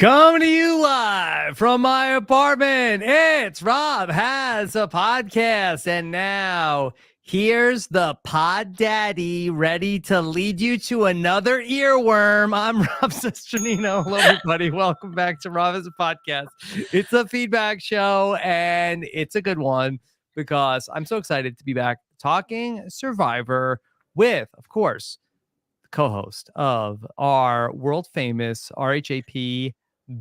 Coming to you live from my apartment, it's Rob Has a Podcast. And now, here's the pod daddy ready to lead you to another earworm. I'm Rob Cesternino. Hello, everybody. Welcome back to Rob Has a Podcast. It's a feedback show, and it's a good one because I'm so excited to be back talking Survivor with, of course, the co-host of our world famous RHAP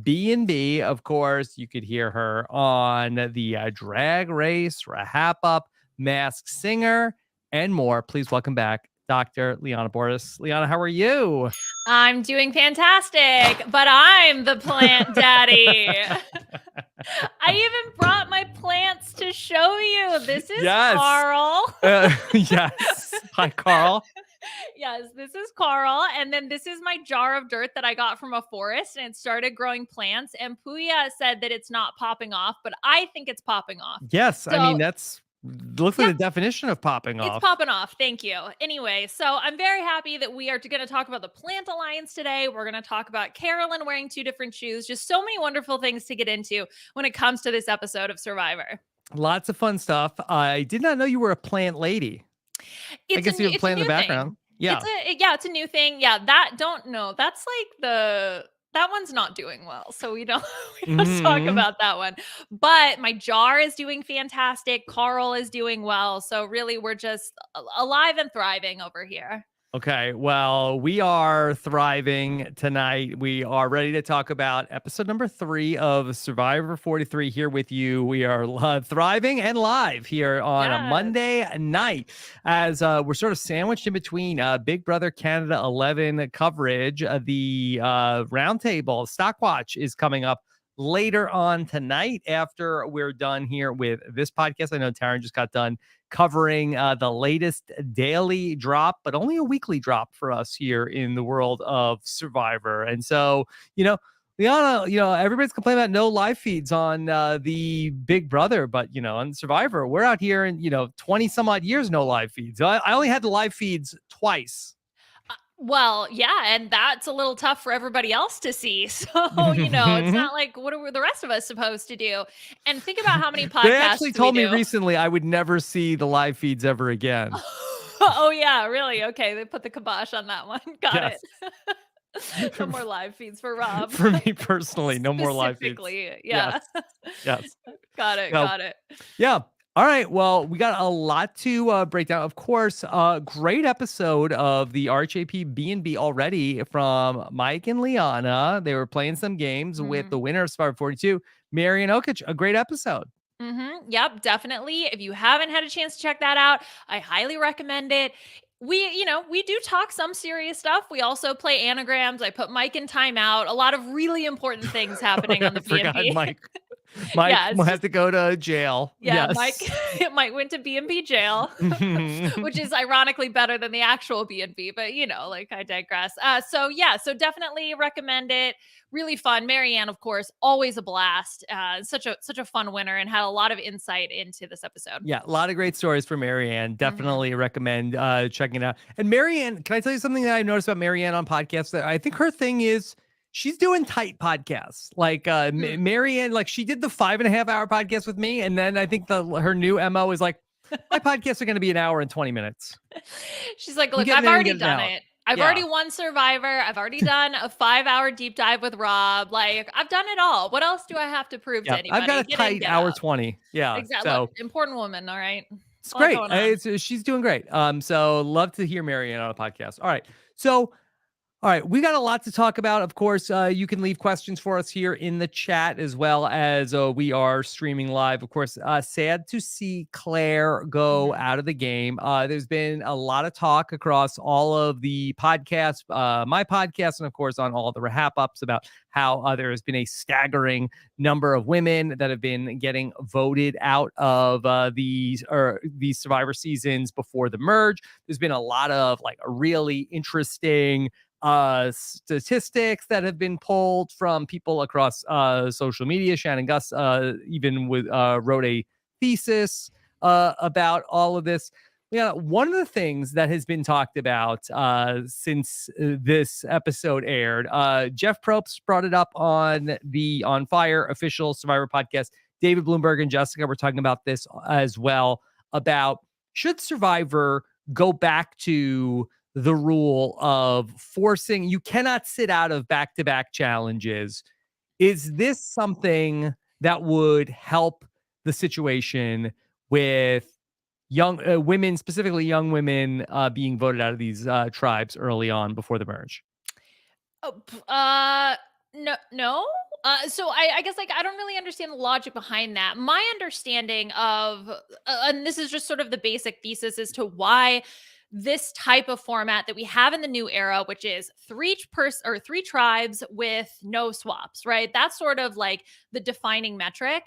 B&B. Of course, you could hear her on the Drag Race, RHAP Up, Masked Singer, and more. Please welcome back Dr. Liana Boraas. Liana, how are you? I'm doing fantastic, but I'm the plant daddy. I even brought my plants to show you. This is Carl. Yes. Hi, Carl. Yes, this is Carl. And then this is my jar of dirt that I got from a forest, and it started growing plants. And Puya said that it's not popping off, but I think it's popping off. Yes, so, I mean, looks like the definition of popping off. It's popping off. Thank you. Anyway, so I'm very happy that we are going to talk about the Plant Alliance today. We're going to talk about Carolyn wearing two different shoes. Just so many wonderful things to get into when it comes to this episode of Survivor. Lots of fun stuff. I did not know you were a plant lady. I guess you have a plant in the background. Yeah. It's a new thing. Yeah, that's like that one's not doing well, so we don't talk about that one. But my jar is doing fantastic. Carl is doing well. So really, we're just alive and thriving over here. Okay, well, we are thriving tonight. We are ready to talk about episode number 3 of Survivor 43 here with you. We are thriving and live here on a Monday night as we're sort of sandwiched in between Big Brother Canada 11 coverage. The roundtable stock watch is coming up later on tonight after we're done here with this podcast. I know Taryn just got done covering the latest daily drop, but only a weekly drop for us here in the world of Survivor. And so, Liana, everybody's complaining about no live feeds on the Big Brother, but, on Survivor, we're out here in, 20 some odd years, no live feeds. I only had the live feeds twice. Well, yeah, and that's a little tough for everybody else to see. So, it's not like, what are the rest of us supposed to do? And think about how many podcasts they actually told me recently I would never see the live feeds ever again. Oh, yeah, really? Okay, they put the kibosh on that one. Got it. No more live feeds for Rob. For me personally, no more live feeds. Yeah. Yes. Got it. Yeah. All right. Well, we got a lot to break down. Of course, great episode of the RHAP B&B already from Mike and Liana. They were playing some games with the winner of Survivor 42, Marian Okic. A great episode. Yep, definitely. If you haven't had a chance to check that out, I highly recommend it. We do talk some serious stuff. We also play anagrams. I put Mike in timeout. A lot of really important things happening on the B&B. Mike has to go to jail. Yeah, yes. Mike went to B&B jail, which is ironically better than the actual B&B, but I digress. So definitely recommend it. Really fun. Marianne, of course, always a blast. Such a fun winner and had a lot of insight into this episode. Yeah, a lot of great stories for Marianne. Definitely recommend checking it out. And Marianne, can I tell you something that I noticed about Marianne on podcasts? That I think her thing is she's doing tight podcasts. Like Marianne, like she did the 5.5 hour podcast with me, and then I think her new MO is like, my podcasts are going to be an hour and 20 minutes. She's like, look, I've already done it. I've already won Survivor. I've already done a 5-hour deep dive with Rob. Like, I've done it all. What else do I have to prove to anybody? I've got a tight hour 20. Yeah. Exactly. So, important woman. All right. It's great. She's doing great. So love to hear Marianne on a podcast. All right. So, all right, we got a lot to talk about. Of course, you can leave questions for us here in the chat as well as we are streaming live. Of course, sad to see Claire go out of the game. There's been a lot of talk across all of the podcasts, my podcast, and of course on all the RHAP ups about how there has been a staggering number of women that have been getting voted out of these Survivor seasons before the merge. There's been a lot of really interesting statistics that have been pulled from people across social media. Shannon Gus even wrote a thesis about all of this. Yeah, one of the things that has been talked about since this episode aired, Jeff Probst brought it up on the On Fire official Survivor podcast. David Bloomberg and Jessica were talking about this as well, about should Survivor go back to the rule of forcing, you cannot sit out of back-to-back challenges. Is this something that would help the situation with young women, specifically young women, being voted out of these tribes early on before the merge? No, no. So I guess like I don't really understand the logic behind that. My understanding of, and this is just sort of the basic thesis as to why this type of format that we have in the new era, which is three tribes with no swaps, right? That's sort of like the defining metric.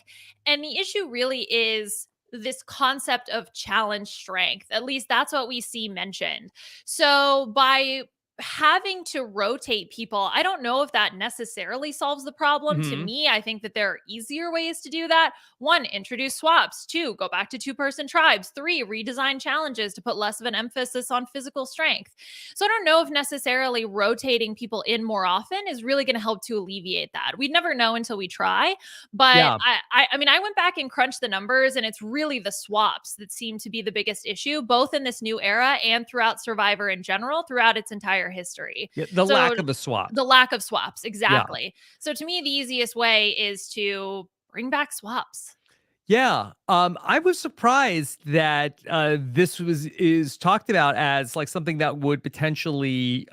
And the issue really is this concept of challenge strength. At least that's what we see mentioned. So by having to rotate people, I don't know if that necessarily solves the problem. To Mhm. me, I think that there are easier ways to do that. One, introduce swaps. Two, go back to two-person tribes. Three, redesign challenges to put less of an emphasis on physical strength. So I don't know if necessarily rotating people in more often is really going to help to alleviate that. We'd never know until we try. But Yeah. I mean, I went back and crunched the numbers, and it's really the swaps that seem to be the biggest issue, both in this new era and throughout Survivor in general, throughout its entire history. Yeah, the So lack of a swap. the lack of swaps, Yeah. exactly. So to me, the easiest way is to bring back swaps. Yeah. I was surprised that this is talked about as like something that would potentially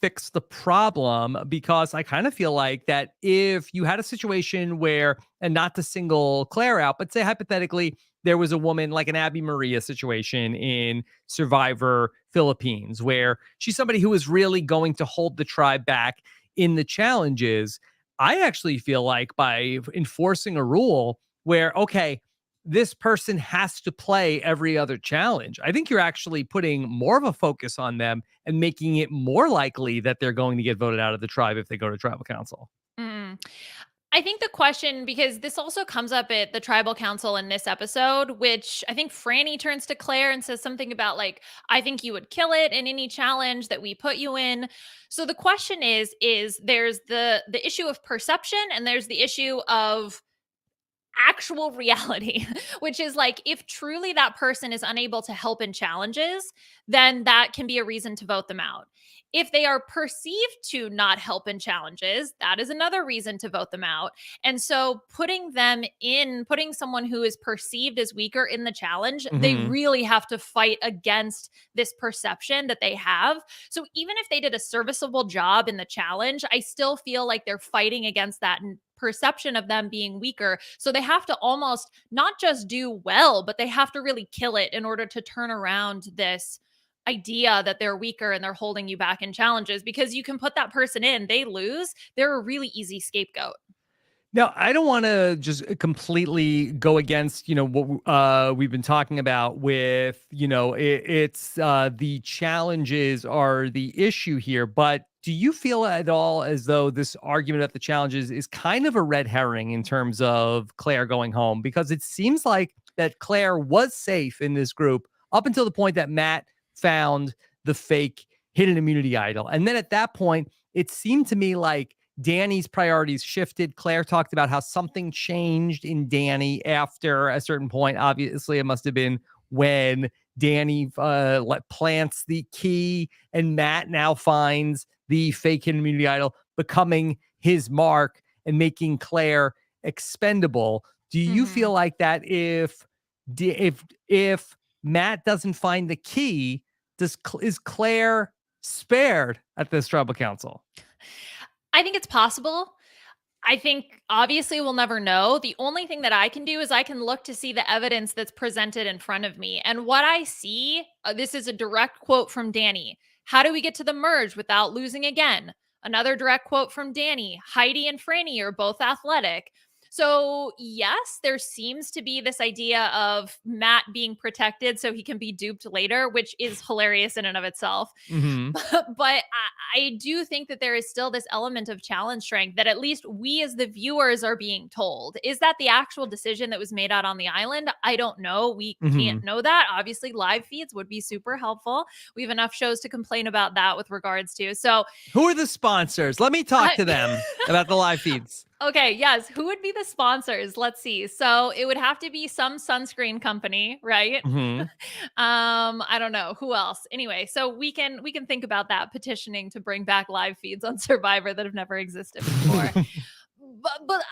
fix the problem, because I kind of feel like that if you had a situation where, and not to single Claire out, but say hypothetically there was a woman like an Abby Maria situation in Survivor Philippines, where she's somebody who is really going to hold the tribe back in the challenges. I actually feel like by enforcing a rule where, okay, this person has to play every other challenge, I think you're actually putting more of a focus on them and making it more likely that they're going to get voted out of the tribe if they go to tribal council. Mm. I think the question, because this also comes up at the tribal council in this episode, which I think Franny turns to Claire and says something about like, I think you would kill it in any challenge that we put you in. So the question is there's the issue of perception and there's the issue of actual reality, which is like if truly that person is unable to help in challenges, then that can be a reason to vote them out. If they are perceived to not help in challenges, that is another reason to vote them out. And so putting someone who is perceived as weaker in the challenge, they Mhm. really have to fight against this perception that they have. So even if they did a serviceable job in the challenge, I still feel like they're fighting against that perception of them being weaker. So they have to almost not just do well, but they have to really kill it in order to turn around this idea that they're weaker and they're holding you back in challenges, because you can put that person in, they lose, they're a really easy scapegoat. Now, I don't want to just completely go against, what we've been talking about with, it's the challenges are the issue here. But do you feel at all as though this argument about the challenges is kind of a red herring in terms of Claire going home? Because it seems like that Claire was safe in this group up until the point that Matt found the fake hidden immunity idol. And then at that point, it seemed to me like Danny's priorities shifted. Claire talked about how something changed in Danny after a certain point. Obviously, it must have been when Danny plants the key and Matt now finds the fake hidden immunity idol, becoming his mark and making Claire expendable. Do you feel like that if Matt doesn't find the key, is Claire spared at this tribal council? I think it's possible. I think obviously we'll never know. The only thing that I can do is I can look to see the evidence that's presented in front of me. And what I see, this is a direct quote from Danny. How do we get to the merge without losing again? Another direct quote from Danny. Heidi and Franny are both athletic. So, yes, there seems to be this idea of Matt being protected so he can be duped later, which is hilarious in and of itself. Mm-hmm. But I do think that there is still this element of challenge strength that at least we as the viewers are being told. Is that the actual decision that was made out on the island? I don't know. We Mm-hmm. can't know that. Obviously, live feeds would be super helpful. We have enough shows to complain about that with regards to. So, Who are the sponsors? Let me talk I, to them about the live feeds. okay, yes. Who would be the sponsors? Let's see. So it would have to be some sunscreen company, right? Mm-hmm. I don't know who else. Anyway, so we can think about that, petitioning to bring back live feeds on Survivor that have never existed before. But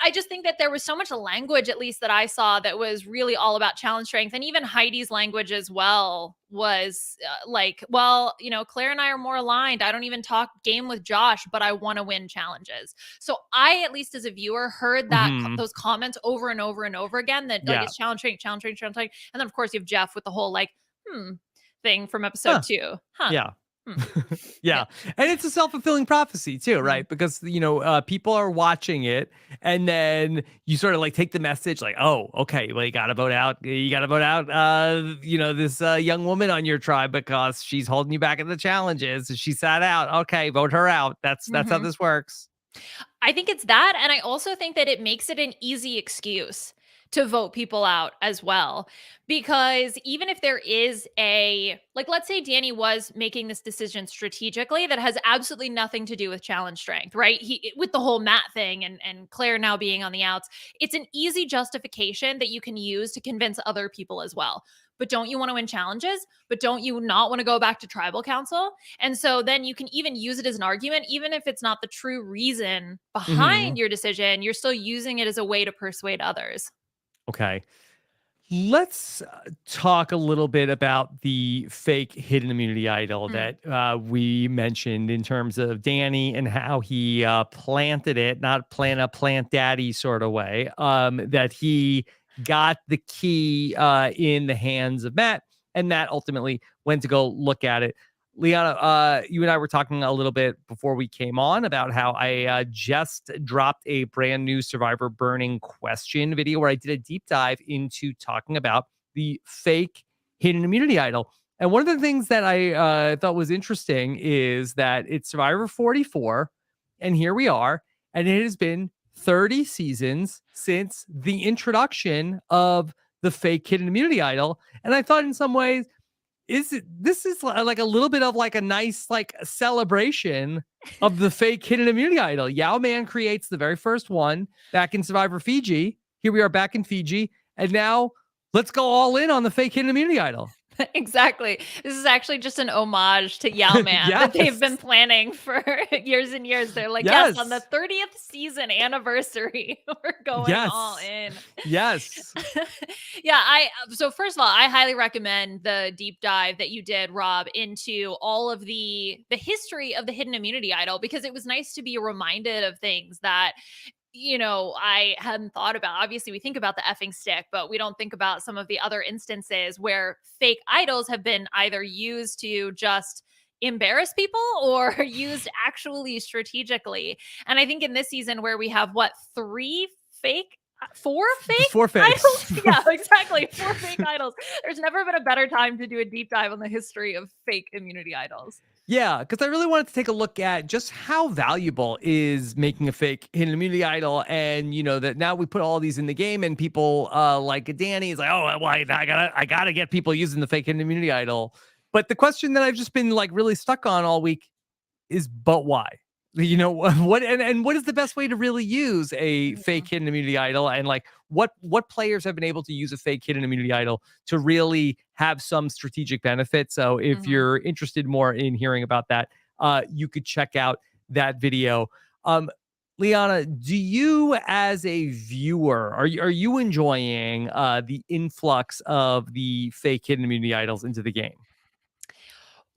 I just think that there was so much language, at least that I saw, that was really all about challenge strength. And even Heidi's language as well was like, well, Claire and I are more aligned. I don't even talk game with Josh, but I want to win challenges. So I, at least as a viewer, heard that Mm-hmm. those comments over and over and over again, that like Yeah. it's challenge strength, challenge strength, challenge strength. And then of course you have Jeff with the whole like, thing from episode Huh. 2. Huh. Yeah. Hmm. Yeah. And it's a self-fulfilling prophecy too, right? Because people are watching it, and then you sort of like take the message like, oh, okay, well, you gotta vote out this young woman on your tribe because she's holding you back in the challenges. She sat out. Okay, vote her out. That's how Mhm. this works. I think it's that. And I also think that it makes it an easy excuse to vote people out as well. Because even if there is like, let's say Danny was making this decision strategically that has absolutely nothing to do with challenge strength, right? With the whole Matt thing and Claire now being on the outs, it's an easy justification that you can use to convince other people as well. But don't you want to win challenges? But don't you not want to go back to tribal council? And so then you can even use it as an argument, even if it's not the true reason Mhm. behind your decision, you're still using it as a way to persuade others. Okay. Let's talk a little bit about the fake hidden immunity idol Mm. that we mentioned in terms of Danny and how he planted it, not plant daddy sort of way, that he got the key in the hands of Matt, and Matt ultimately went to go look at it. Liana, you and I were talking a little bit before we came on about how I just dropped a brand new Survivor Burning question video where I did a deep dive into talking about the fake hidden immunity idol. And one of the things that I thought was interesting is that it's Survivor 44, and here we are, and it has been 30 seasons since the introduction of the fake hidden immunity idol. And I thought in some ways, this is like a little bit of like a nice like celebration of the fake hidden immunity idol. Yao Man creates the very first one back in Survivor Fiji. Here we are back in Fiji, and now let's go all in on the fake hidden immunity idol. Exactly. This is actually just an homage to Yao Man that they've been Yes. planning for years and years. They're like, yes, on the Yes. 30th season anniversary, we're going all Yes. in. Yes. Yeah, so first of all, I highly recommend the deep dive that you did, Rob, into all of the history of the hidden immunity idol, because it was nice to be reminded of things that I hadn't thought about. Obviously, we think about the effing stick, but we don't think about some of the other instances where fake idols have been either used to just embarrass people or used actually strategically. And I think in this season where we have four fake 4 fakes. idols? Yeah, exactly. 4 fake idols. There's never been a better time to do a deep dive on the history of fake immunity idols. Yeah, because I really wanted to take a look at just how valuable is making a fake hidden immunity idol, and that now we put all these in the game, and people like Danny is like, oh, well, I gotta get people using the fake hidden immunity idol. But the question that I've just been like really stuck on all week is, but why? What and what is the best way to really use a fake hidden immunity idol, and like what players have been able to use a fake hidden immunity idol to really have some strategic benefit. So if Mhm. you're interested more in hearing about that, you could check out that video. Liana, do you as a viewer, are you enjoying the influx of the fake hidden immunity idols into the game?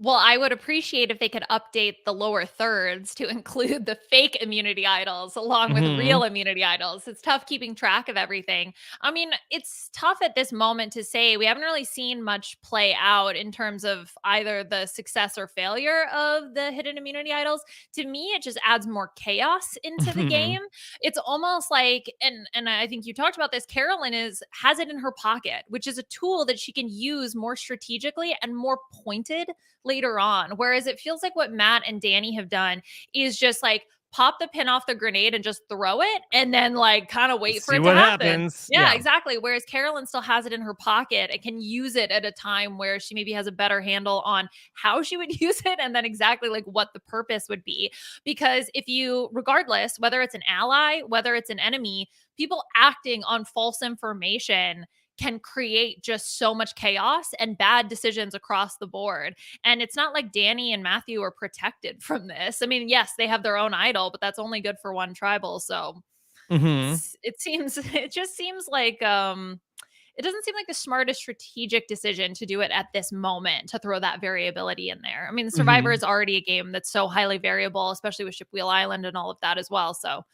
Well, I would appreciate if they could update the lower thirds to include the fake immunity idols along with Hmm. real immunity idols. It's tough keeping track of everything. I mean, it's tough at this moment to say. We haven't really seen much play out in terms of either the success or failure of the hidden immunity idols. To me, it just adds more chaos into the Hmm. game. It's almost like, and I think you talked about this, Carolyn has it in her pocket, which is a tool that she can use more strategically and more pointed later on. Whereas it feels like what Matt and Danny have done is just like pop the pin off the grenade and just throw it and then like kind of wait for See it to what happen. happens. Yeah, Yeah. exactly. Whereas Carolyn still has it in her pocket and can use it at a time where she maybe has a better handle on how she would use it and then exactly like what the purpose would be. Because if you, regardless, whether it's an ally, whether it's an enemy, people acting on false information can create just so much chaos and bad decisions across the board. And it's not like Danny and Matthew are protected from this. I mean, yes, they have their own idol, but that's only good for one tribal. So Hmm. it seems it just seems like it doesn't seem like the smartest strategic decision to do it at this moment to throw that variability in there. I mean, Survivor Hmm. is already a game that's so highly variable, especially with Ship Wheel Island and all of that as well. So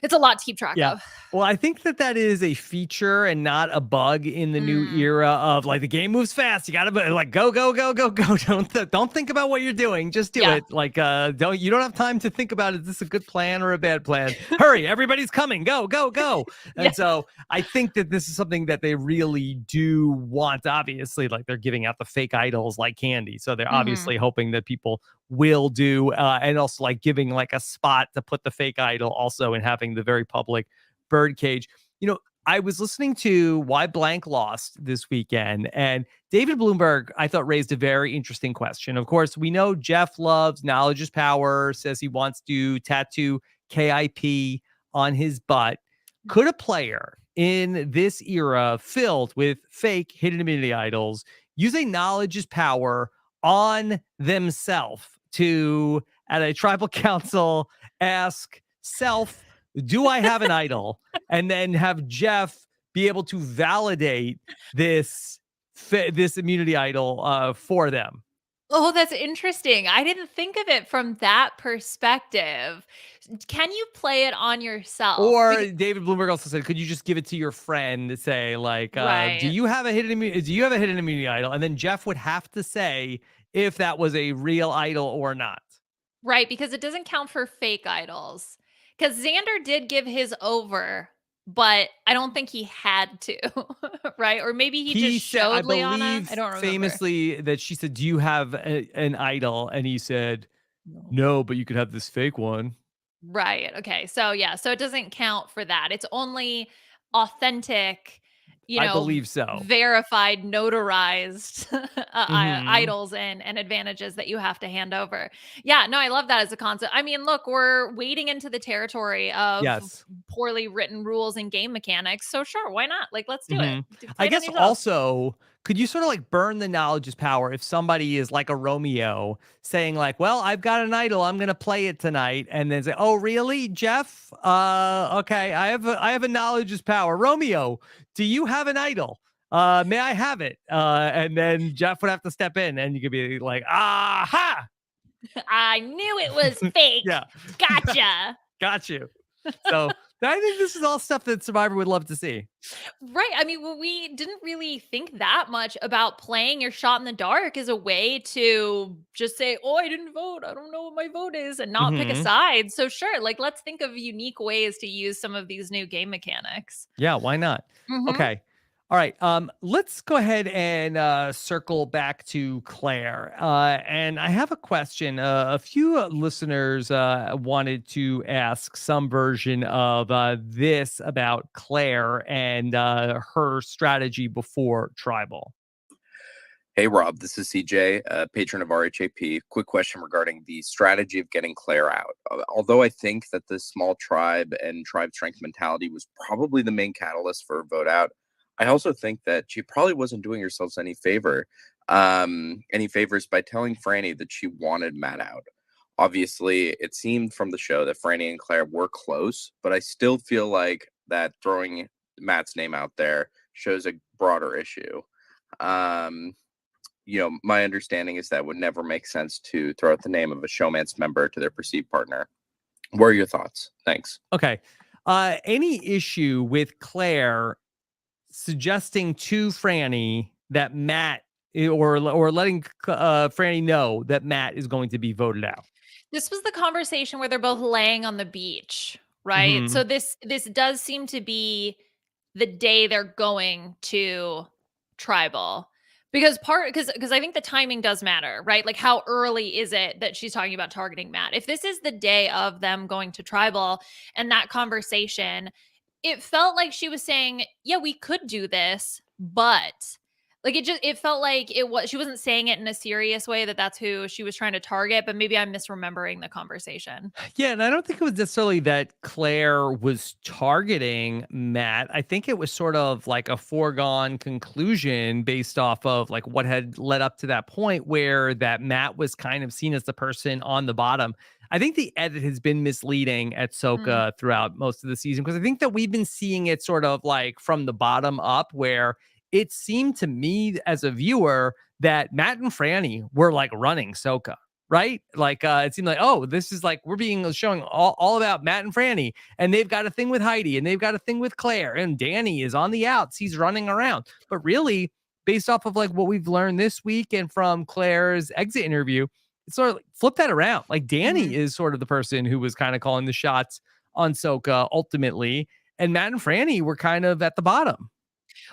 it's a lot to keep track Yeah. of. Well, I think that that is a feature and not a bug in the new Mm, era of like the game moves fast. You got to like go go go go go. Don't think about what you're doing. Just do yeah. it. Like don't have time to think about is this a good plan or a bad plan? Hurry, everybody's coming. Go go go. Yeah. And so I think that this is something that they really do want. Obviously, like they're giving out the fake idols like candy. So they're Mhm. obviously hoping that people will do and also like giving like a spot to put the fake idol also and having the very public birdcage. I was listening to Why Blank Lost this weekend, and David Bloomberg, I thought, raised a very interesting question. Of course, we know Jeff loves knowledge is power, says he wants to tattoo KIP on his butt. Could a player in this era filled with fake hidden immunity idols use a knowledge is power on themselves to, at a tribal council, ask self, do I have an idol? And then have Jeff be able to validate this this immunity idol for them. Oh, that's interesting. I didn't think of it from that perspective. Can you play it on yourself? Or David Bloomberg also said, could you just give it to your friend to say, like, do Right. you have a hidden immunity? Do you have a hidden immunity idol? And then Jeff would have to say if that was a real idol or not. Right, because it doesn't count for fake idols. Because Xander did give his over, but I don't think he had to, right? Or maybe he just He said, I showed Liana. I believe don't remember. famously that she said, do you have an idol? And he said, No. no, but you could have this fake one. Right. Okay. So yeah, so it doesn't count for that. It's only authentic, I believe so. verified, notarized Hmm. idols and advantages that you have to hand over. Yeah, no, I love that as a concept. I mean, look, we're wading into the territory of Yes. poorly written rules and game mechanics. So sure, why not? Like, let's do it. Mhm. Play I it on guess yourself. also, could you sort of like burn the knowledge is power if somebody is like a Romeo saying like, "Well, I've got an idol, I'm going to play it tonight," and then say, "Oh, really, Jeff? Okay, I have a knowledge is power. Romeo, do you have an idol? May I have it?" And then Jeff would have to step in, and you could be like, "Aha! I knew it was fake. Yeah, Gotcha. got you." So I think this is all stuff that Survivor would love to see. Right. I mean, we didn't really think that much about playing your shot in the dark as a way to just say, "Oh, I didn't vote. I don't know what my vote is," and not pick a Hmm. side. So sure, like let's think of unique ways to use some of these new game mechanics. Yeah, why not? Mhm. Okay. All right. Let's go ahead and circle back to Claire. And I have a question. A few listeners wanted to ask some version of this about Claire and her strategy before tribal. Hey Rob, this is CJ, patron of RHAP. Quick question regarding the strategy of getting Claire out. Although I think that the small tribe and tribe strength mentality was probably the main catalyst for a vote out, I also think that she probably wasn't doing herself any favors by telling Franny that she wanted Matt out. Obviously, it seemed from the show that Franny and Claire were close, but I still feel like that throwing Matt's name out there shows a broader issue. Um, my understanding is that would never make sense to throw out the name of a showmance member to their perceived partner. What are your thoughts? Thanks. Okay. Any issue with Claire suggesting to Franny that Matt or letting Franny know that Matt is going to be voted out? This was the conversation where they're both laying on the beach, right? Mhm. So this does seem to be the day they're going to tribal. Because I think the timing does matter, right? Like how early is it that she's talking about targeting Matt? If this is the day of them going to tribal and that conversation, it felt like she was saying, yeah, we could do this, but like it felt like she wasn't saying it in a serious way that that's who she was trying to target, but maybe I'm misremembering the conversation. Yeah, and I don't think it was necessarily that Claire was targeting Matt. I think it was sort of like a foregone conclusion based off of like what had led up to that point where that Matt was kind of seen as the person on the bottom. I think the edit has been misleading at Soka throughout most of the season because I think that we've been seeing it sort of like from the bottom up where it seemed to me as a viewer that Matt and Franny were like running Soka. Right? Like it seemed like, oh, this is like we're being showing all about Matt and Franny, and they've got a thing with Heidi, and they've got a thing with Claire, and Danny is on the outs. He's running around. But really, based off of like what we've learned this week and from Claire's exit interview, it's sort of like, flip that around. Like Danny is sort of the person who was kind of calling the shots on Soka ultimately, and Matt and Franny were kind of at the bottom.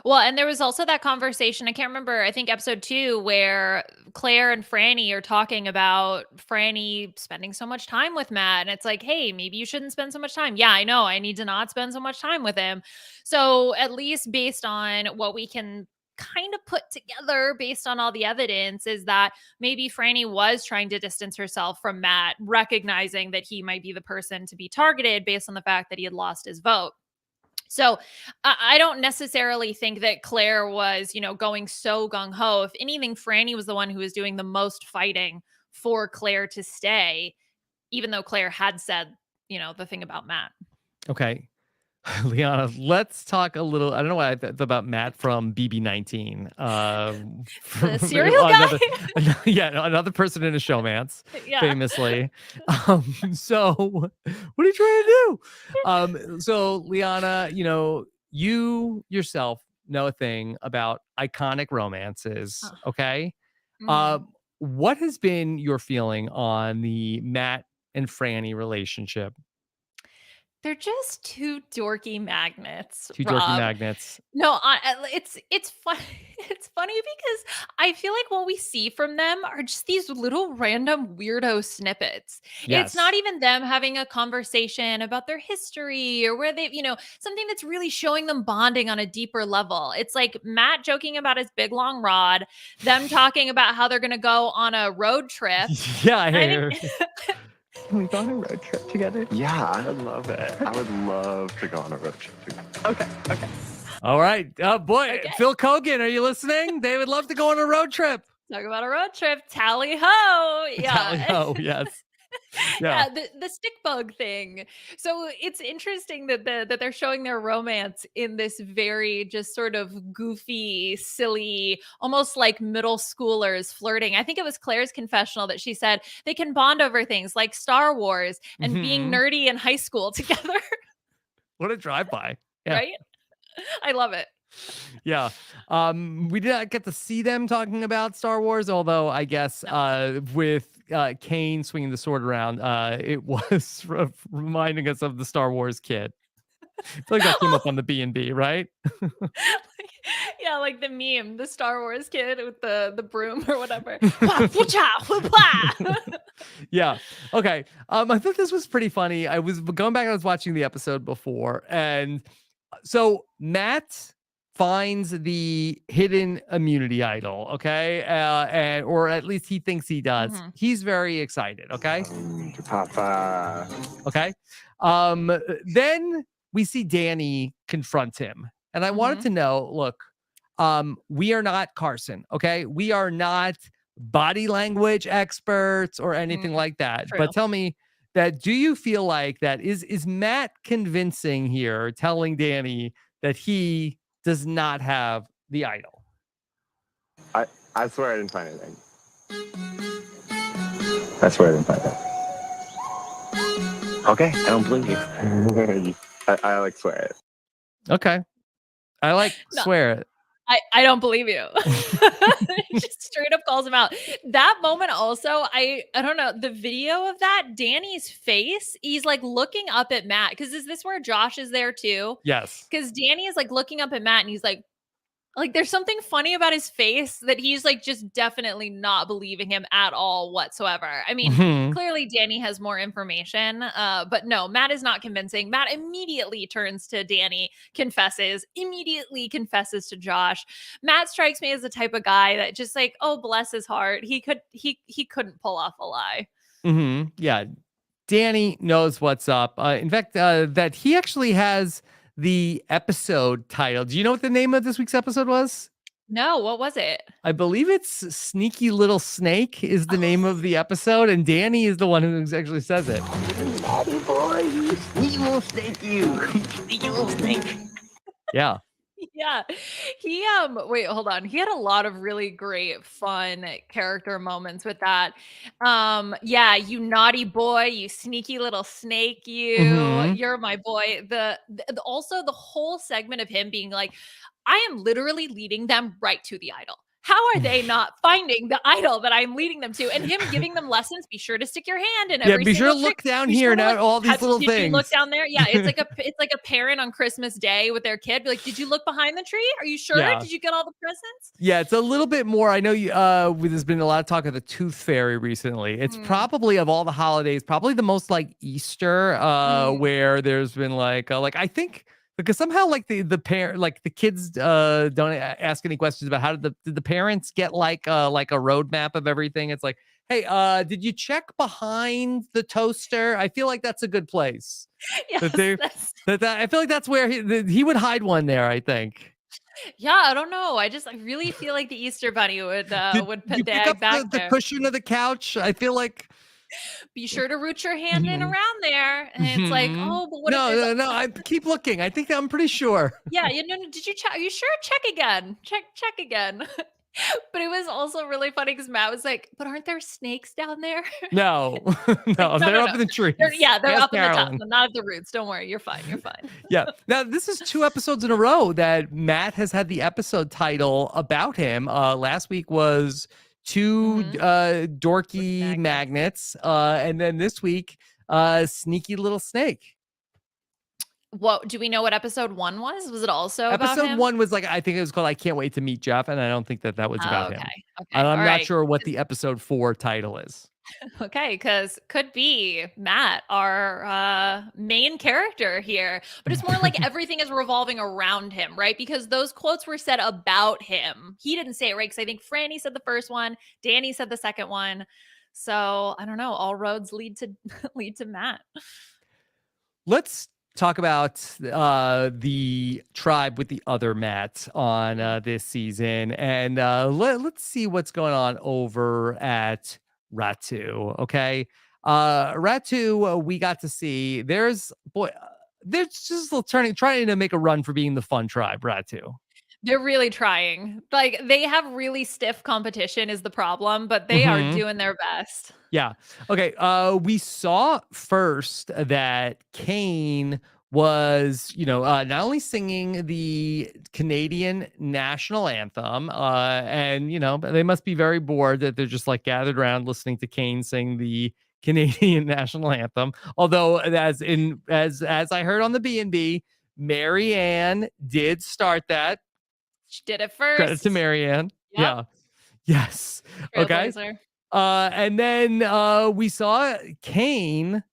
Well, and there was also that conversation, I can't remember, I think episode 2, where Claire and Franny are talking about Franny spending so much time with Matt. And it's like, hey, maybe you shouldn't spend so much time. Yeah, I know. I need to not spend so much time with him. So at least based on what we can kind of put together based on all the evidence is that maybe Franny was trying to distance herself from Matt, recognizing that he might be the person to be targeted based on the fact that he had lost his vote. So I don't necessarily think that Claire was, going so gung ho. If anything, Franny was the one who was doing the most fighting for Claire to stay, even though Claire had said, the thing about Matt. Okay. Liana, let's talk a little. I don't know what I thought about Matt from BB19. The serial guy? Another person in a showmance, Yeah. famously. So what are you trying to do? So Liana, you yourself know a thing about iconic romances, okay? What has been your feeling on the Matt and Franny relationship? They're just two dorky magnets. Two Rob. dorky magnets. No, it's fun. It's funny because I feel like what we see from them are just these little random weirdo snippets. Yes. It's not even them having a conversation about their history or where they, something that's really showing them bonding on a deeper level. It's like Matt joking about his big long rod, them talking about how they're going to go on a road trip. Yeah, I heard. Can we go on a road trip together? Yeah, I would love it. I would love to go on a road trip together. Okay. All right. Oh, boy. Okay. Phil Kogan, are you listening? They would love to go on a road trip. Talk about a road trip. Tally ho. Yeah. Tally ho, yes. Yeah, the stick bug thing. So it's interesting that that they're showing their romance in this very just sort of goofy, silly, almost like middle schoolers flirting. I think it was Claire's confessional that she said they can bond over things like Star Wars and being nerdy in high school together. What a drive-by. Yeah. Right? I love it. Yeah. We did not get to see them talking about Star Wars, although I guess with Kane swinging the sword around, it was reminding us of the Star Wars kid. I feel like that came up on the B&B, right? Yeah, like the meme, the Star Wars kid with the broom or whatever. Yeah. Okay. I thought this was pretty funny. I was going back, I was watching the episode before, and so Matt finds the hidden immunity idol, okay? And or at least he thinks he does. He's very excited, okay? Papa. Okay. Then we see Danny confront him. And I wanted to know, look, we are not Carson, okay? We are not body language experts or anything like that. True. But tell me that, do you feel like that is Matt convincing here, telling Danny that he does not have the idol? I swear I didn't find anything. I swear I didn't find it. Okay, I don't believe you. I like swear it. Okay. I like No. swear it. I don't believe you. Just straight up calls him out. That moment also, I don't know, the video of that, Danny's face, he's like looking up at Matt. Because is this where Josh is there too? Yes. Because Danny is like looking up at Matt and he's like there's something funny about his face that he's like just definitely not believing him at all whatsoever. I mean, Mhm. clearly Danny has more information, but no, Matt is not convincing. Matt immediately turns to Danny, immediately confesses to Josh. Matt strikes me as the type of guy that just like, oh, bless his heart, he couldn't pull off a lie. Yeah. Danny knows what's up. In fact, that he actually has the episode title. Do you know what the name of this week's episode was? No, what was it? I believe it's Sneaky Little Snake is the name of the episode, and Danny is the one who actually says it. Daddy boy, you sneaky little snake, you sneaky little snake. Yeah. Yeah. He wait, hold on. He had a lot of really great fun character moments with that. Yeah, you naughty boy, you sneaky little snake, Mhm. you're my boy. Also the whole segment of him being like, I am literally leading them right to the idol. How are they not finding the idol that I'm leading them to? And him giving them lessons. Be sure to stick your hand in Yeah, every be sure to single look trick. down Be here sure to and all these little did you look things. down there? Yeah, it's like a parent on Christmas Day with their kid. Be like, did you look behind the tree? Are you sure? Yeah. Did you get all the presents? Yeah, it's a little bit more. I know you. There's been a lot of talk of the Tooth Fairy recently. It's probably of all the holidays, probably the most like Easter, where there's been like I think because somehow like the parent like the kids don't ask any questions about how did the parents get like a roadmap of everything. It's like, hey, did you check behind the toaster? I feel like that's a good place. Yes, I feel like that's where he would hide one there. I think. yeah, I don't know. I really feel like the Easter Bunny would Did you pick up back the there. cushion of the couch? I feel like Be sure to root your hand in around there. And it's like, oh, but what if no, there's no, no. I keep looking. I think I'm pretty sure. yeah, you know, did you check? Are you sure? Check again. Check again. But it was also really funny because Matt was like, but aren't there snakes down there? No, no, they're up in the trees. They're Ask up in the Carolyn. top, not at the roots. Don't worry, you're fine. You're fine. Yeah. Now this is 2 episodes in a row that Matt has had the episode title about him. Last week was 2 dorky magnets, and then this week, sneaky little snake. What do we know? What episode 1 was? Was it also about Episode him? 1 was like I think it was called "I Can't Wait to Meet Jeff," and I don't think that was about him. Okay. And I'm all not right. sure what the episode 4 title is. Okay, because could be Matt, our main character here, but it's more like everything is revolving around him, right? Because those quotes were said about him. He didn't say it, right? Because I think Franny said the first one, Danny said the second one. So I don't know. All roads lead to lead to Matt. Let's talk about the tribe with the other Matt on this season, and let's see what's going on over at Ratu. Okay, Ratu, we got to see. They're just trying to make a run for being the fun tribe. Ratu. They're really trying. Like they have really stiff competition is the problem, but they are doing their best. Yeah. Okay. We saw first that Kane was, not only singing the Canadian national anthem, and they must be very bored that they're just like gathered around listening to Kane sing the Canadian national anthem. Although, as I heard on the B&B, Marianne did start that. She did it first. Credit to Marianne. Yep. Yeah. Yes. Okay. Trailblazer. And then we saw Kane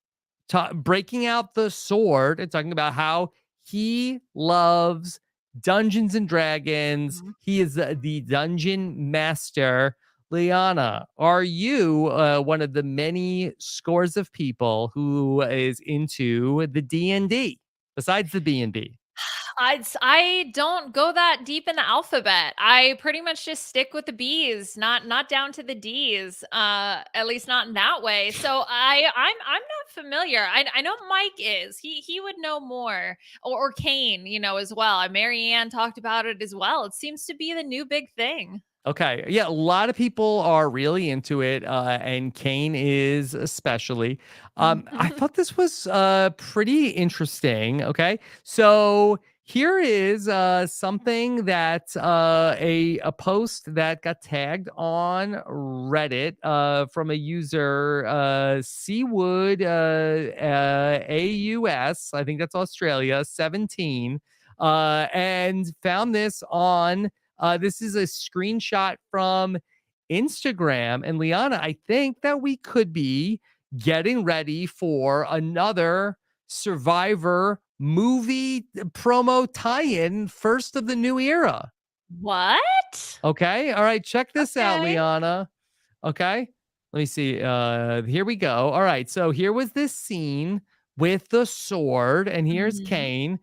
breaking out the sword and talking about how he loves Dungeons and Dragons. He is the dungeon master. Liana, are you one of the many scores of people who is into the D&D besides the B&B? I don't go that deep in the alphabet. I pretty much just stick with the B's, not down to the D's. At least not in that way. So I'm not familiar. I know Mike is. He would know more, or Kane, as well. Marianne talked about it as well. It seems to be the new big thing. Okay. Yeah, a lot of people are really into it, and Kane is especially. I thought this was pretty interesting. Okay. So here is something that a post that got tagged on Reddit from a user Seawood AUS, I think that's Australia, 17, and found this on this is a screenshot from Instagram. And Liana, I think that we could be getting ready for another Survivor movie promo tie-in, first of the new era. What? Okay. All right. Check this out, Okay. Liana. Okay. Let me see. Here we go. All right. So here was this scene with the sword, and here's Mhm. Kane.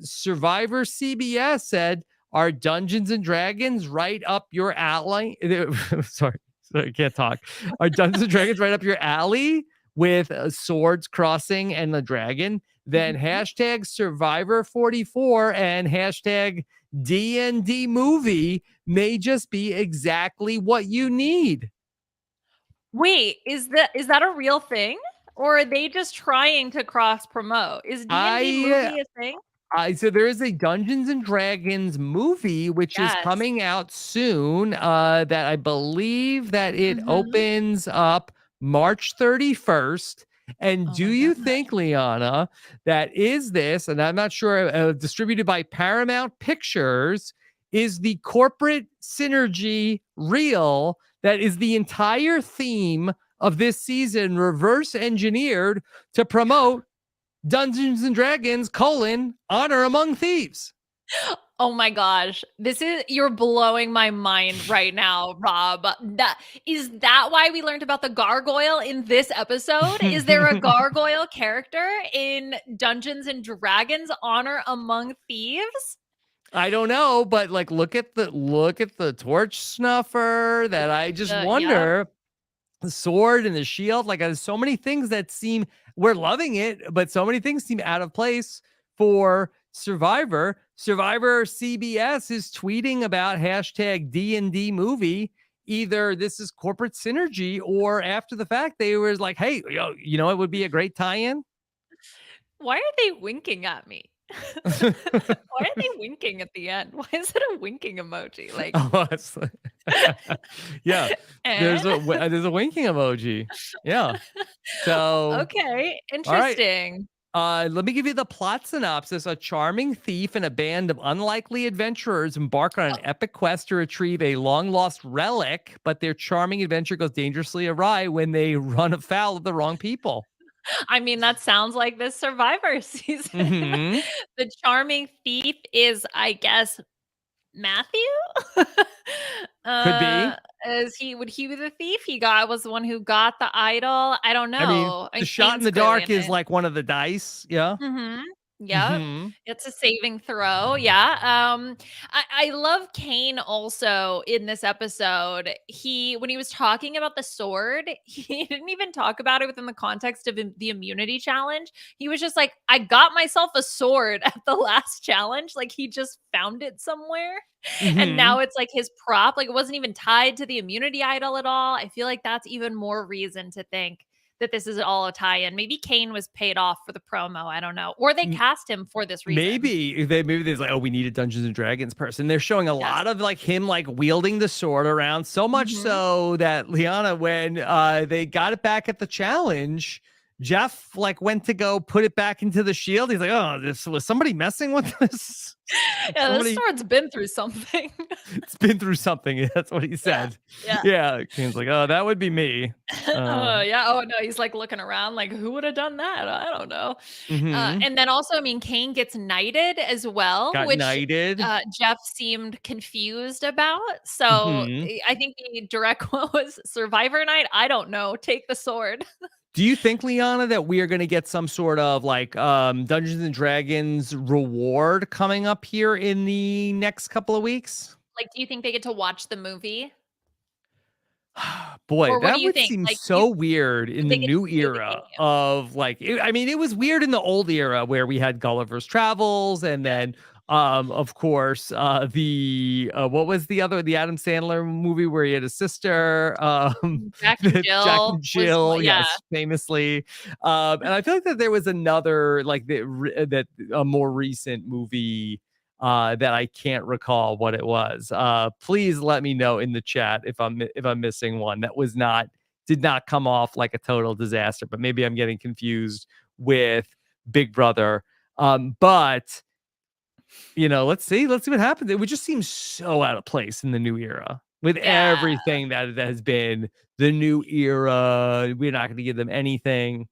Survivor CBS said, "Are Dungeons and Dragons right up your alley?" Sorry, I can't talk. Are Dungeons and Dragons right up your alley with swords crossing and the dragon? Then hashtag Survivor 44 and hashtag D&D movie may just be exactly what you need. Wait, is that a real thing? Or are they just trying to cross promote? Is D&D movie a thing? So there is a Dungeons and Dragons movie which is Yes. coming out soon. That I believe that it opens up March 31st. And Oh do my you gosh. think, Liana, that is this? And I'm not sure. Distributed by Paramount Pictures, is the corporate synergy real? That is the entire theme of this season, reverse engineered to promote Dungeons and Dragons, Honor Among Thieves. Oh my gosh. You're blowing my mind right now, Rob. Is that why we learned about the gargoyle in this episode? Is there a gargoyle character in Dungeons and Dragons Honor Among Thieves? I don't know, but like look at the torch snuffer that I just Yeah. wonder. The sword and the shield, like there's so many things that seem, we're loving it, but so many things seem out of place for Survivor. Survivor CBS is tweeting about hashtag D&D movie. Either this is corporate synergy, or after the fact they were like, hey, you know it would be a great tie-in. Why are they winking at me? Why are they winking at the end? Why is it a winking emoji? Like, yeah, there's a winking emoji. Yeah. So okay, all right. interesting. Let me give you the plot synopsis. A charming thief and a band of unlikely adventurers embark on an epic quest to retrieve a long-lost relic, but their charming adventure goes dangerously awry when they run afoul of the wrong people. I mean, that sounds like this Survivor season. Mhm. The charming thief is, I guess, Matthew? Could be. Would he be the thief? Was the one who got the idol. I don't know. I mean, the shot in the dark is like one of the dice. Yeah. Yep. Mhm. It's a saving throw. Yeah. I love Kane also in this episode. When he was talking about the sword, he didn't even talk about it within the context of the immunity challenge. He was just like, I got myself a sword at the last challenge. Like he just found it somewhere. And now Mhm. it's like his prop. Like it wasn't even tied to the immunity idol at all. I feel like that's even more reason to think that this is all a tie-in. Maybe Kane was paid off for the promo. I don't know. Or they cast him for this reason. Maybe there's like, oh, we need a Dungeons and Dragons person. They're showing a lot of like him like wielding the sword around, so much so that Liana, when they got it back at the challenge, Jeff like went to go put it back into the shield. He's like, oh, this was somebody messing with this. Yeah, this sword's been through something. It's been through something. That's what he said. Yeah. Kane's like, oh, that would be me. Yeah. Oh no, he's like looking around like, who would have done that? I don't know. And then also, I mean, Kane gets knighted as well, Got which knighted. Jeff seemed confused about. So I think the direct quote was Survivor night. I don't know. Take the sword. Do you think, Liana, that we are going to get some sort of like Dungeons and Dragons reward coming up here in the next couple of weeks? Like, do you think they get to watch the movie? Boy, that would think? seem Like, so weird in the they get new to play the era game? of like, I mean, it was weird in the old era where we had Gulliver's Travels and then Of course, the what was the Adam Sandler movie where he had a sister? Jack and Jack Jill and Jill, yeah. yes, famously. And I feel like that there was another a more recent movie that I can't recall what it was. Please let me know in the chat if I'm missing one that did not come off like a total disaster, but maybe I'm getting confused with Big Brother. But let's see what happens. It would just seem so out of place in the new era with everything that has been the new era. We're not going to give them anything.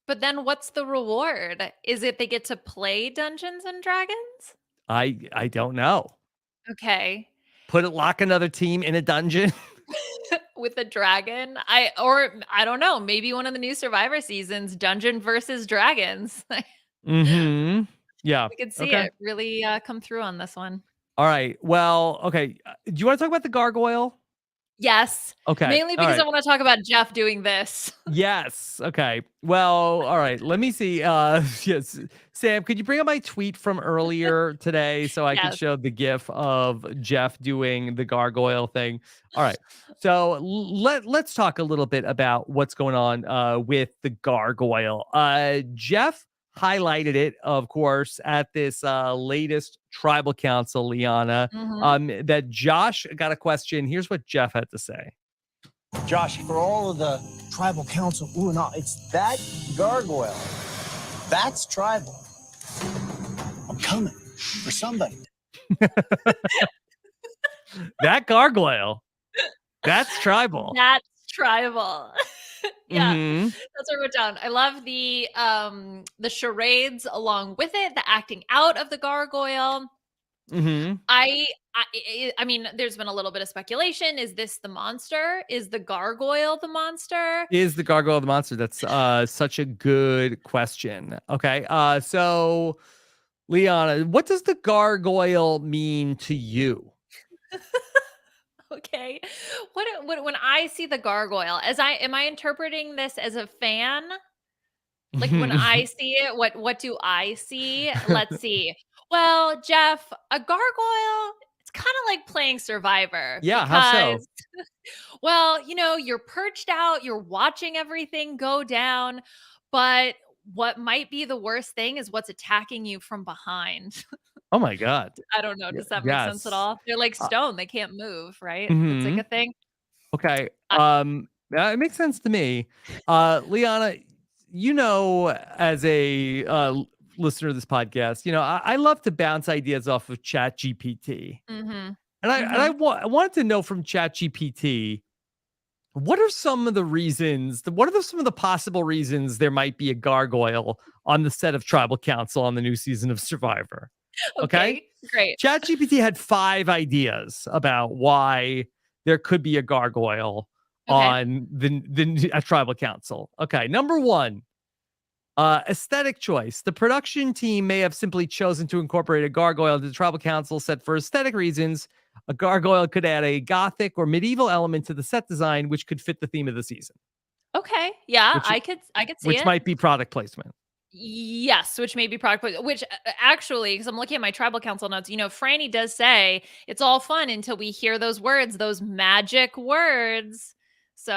But then what's the reward? Is it they get to play Dungeons and Dragons? I don't know. Okay. Lock another team in a dungeon with a dragon. I don't know. Maybe one of the new Survivor seasons, Dungeon versus Dragons. Mm-hmm. Yeah. We could see it really come through on this one. All right. Well, okay. Do you want to talk about the gargoyle? Yes. Okay. Mainly because I want to talk about Jeff doing this. Yes. Okay. Well, all right. Let me see. Yes. Sam, could you bring up my tweet from earlier today so I could show the GIF of Jeff doing the gargoyle thing? All right. So let's talk a little bit about what's going on with the gargoyle. Jeff highlighted it, of course, at this latest tribal council, Liana, that Josh got a question. Here's what Jeff had to say. Josh, for all of the tribal council, it's that gargoyle. That's tribal. I'm coming for somebody. That gargoyle. That's tribal. That's tribal. Yeah, Mhm. that's what I wrote down. I love the charades along with it, the acting out of the gargoyle. Mm-hmm. I mean, there's been a little bit of speculation. Is this the monster? Is the gargoyle the monster? Is the gargoyle the monster? That's such a good question. Okay. So Liana, what does the gargoyle mean to you? Okay. What when I see the gargoyle, am I interpreting this as a fan? Like when I see it, what do I see? Let's see. Well, Jeff, a gargoyle, it's kind of like playing Survivor. Yeah, how so? Well, you're perched out, you're watching everything go down, but what might be the worst thing is what's attacking you from behind. Oh my God. I don't know. Does that make sense at all? They're like stone. They can't move, right? It's like a thing. Okay. It makes sense to me. Liana, as a listener of this podcast, I love to bounce ideas off of ChatGPT. Mm-hmm. And I wanted to know from ChatGPT, what are some of the reasons, some of the possible reasons there might be a gargoyle on the set of Tribal Council on the new season of Survivor? Okay, great. ChatGPT had 5 ideas about why there could be a gargoyle on the Tribal Council. Okay, number 1, aesthetic choice. The production team may have simply chosen to incorporate a gargoyle into the Tribal Council set for aesthetic reasons. A gargoyle could add a gothic or medieval element to the set design, which could fit the theme of the season. Okay, yeah, I could see which it. might be product placement. Yes, which may be product placement. Which actually, because I'm looking at my tribal council notes, Franny does say it's all fun until we hear those words, those magic words. So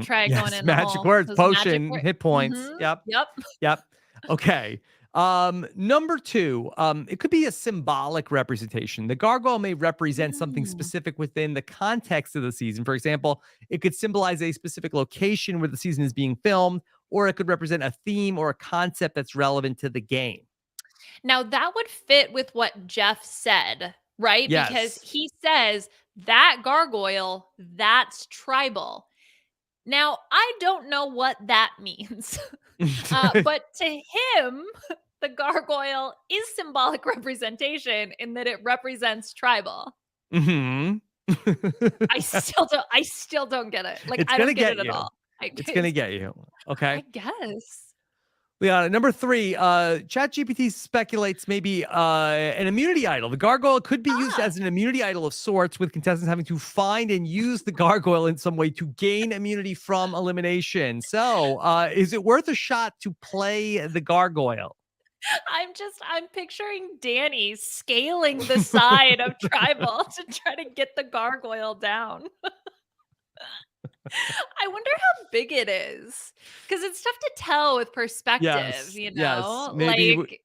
try going in magic words, potion, hit points. Mm-hmm. Yep. Okay. Number 2, it could be a symbolic representation. The gargoyle may represent something specific within the context of the season. For example, it could symbolize a specific location where the season is being filmed, or it could represent a theme or a concept that's relevant to the game. Now that would fit with what Jeff said, right? Yes. Because he says that gargoyle, that's tribal. Now, I don't know what that means, but to him, the gargoyle is symbolic representation in that it represents tribal. Mm-hmm. I still don't get it. Like, I don't get it at all. It's going to get you. Okay. I guess. Liana, number 3, ChatGPT speculates maybe an immunity idol. The gargoyle could be used as an immunity idol of sorts, with contestants having to find and use the gargoyle in some way to gain immunity from elimination. So is it worth a shot to play the gargoyle? I'm picturing Danny scaling the side of Tribal to try to get the gargoyle down. I wonder how big it is, because it's tough to tell with perspective, Yes, yes. Maybe like,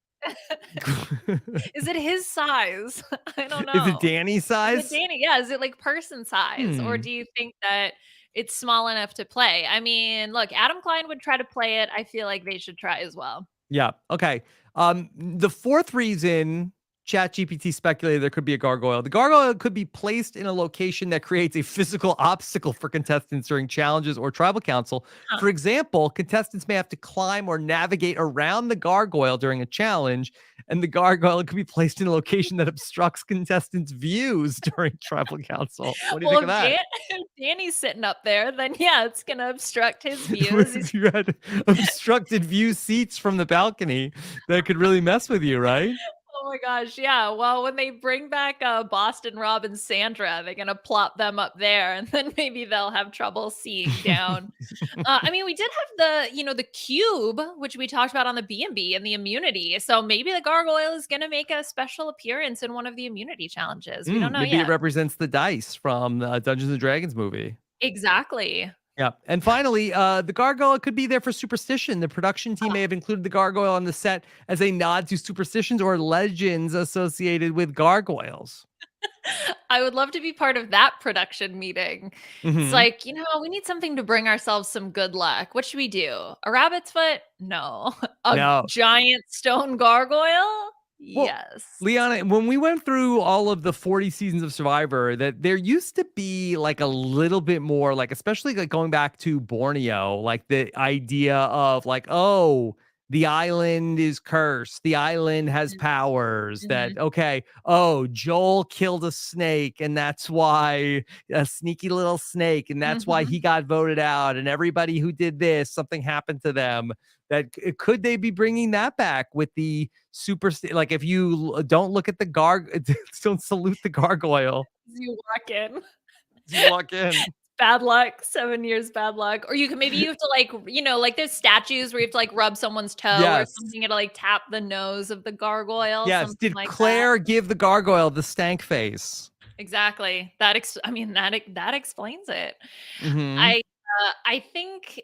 is it his size? I don't is it know. Danny's Is it size? Danny? Yeah, is it like person size, or Hmm. do you think that it's small enough to play? I mean, look, Adam Klein would try to play it. I feel like they should try as well. Yeah. Okay. The fourth reason ChatGPT speculated there could be a gargoyle. The gargoyle could be placed in a location that creates a physical obstacle for contestants during challenges or tribal council. Huh. For example, contestants may have to climb or navigate around the gargoyle during a challenge, and the gargoyle could be placed in a location that obstructs contestants' views during tribal council. What do you Well, think of that? if Danny's sitting up there, then yeah, it's gonna obstruct his views. If you had obstructed view seats from the balcony, that could really mess with you, right? Oh my gosh, yeah. Well, when they bring back Boston Rob and Sandra, they're gonna plop them up there, and then maybe they'll have trouble seeing down. I mean, we did have the cube, which we talked about on the B&B and the immunity. So maybe the gargoyle is gonna make a special appearance in one of the immunity challenges. We don't know Maybe it yet. represents the dice from the Dungeons and Dragons movie. Exactly. Yeah. And finally, the gargoyle could be there for superstition. The production team may have included the gargoyle on the set as a nod to superstitions or legends associated with gargoyles. I would love to be part of that production meeting. It's Mhm. like, we need something to bring ourselves some good luck. What should we do? A rabbit's foot? No. A No. giant stone gargoyle? Well, Yes. Liana, when we went through all of the 40 seasons of Survivor, that there used to be like a little bit more, like, especially like going back to Borneo, like the idea of like, oh, the island is cursed. The island has powers that, Mhm. okay, oh, Joel killed a snake, and that's why a sneaky little snake, and that's why Mhm. he got voted out. And everybody who did this, something happened to them. That could they be bringing that back with the like if you don't look at the don't salute the gargoyle As you walk in. as you walk in. Bad luck, 7 years bad luck. Or maybe you have to like there's statues where you have to like rub someone's toe or Yes. something to like tap the nose of the gargoyle, Yes. something Did like that. Claire give the gargoyle the stank face? Exactly. I mean, that explains it. Mm-hmm. I think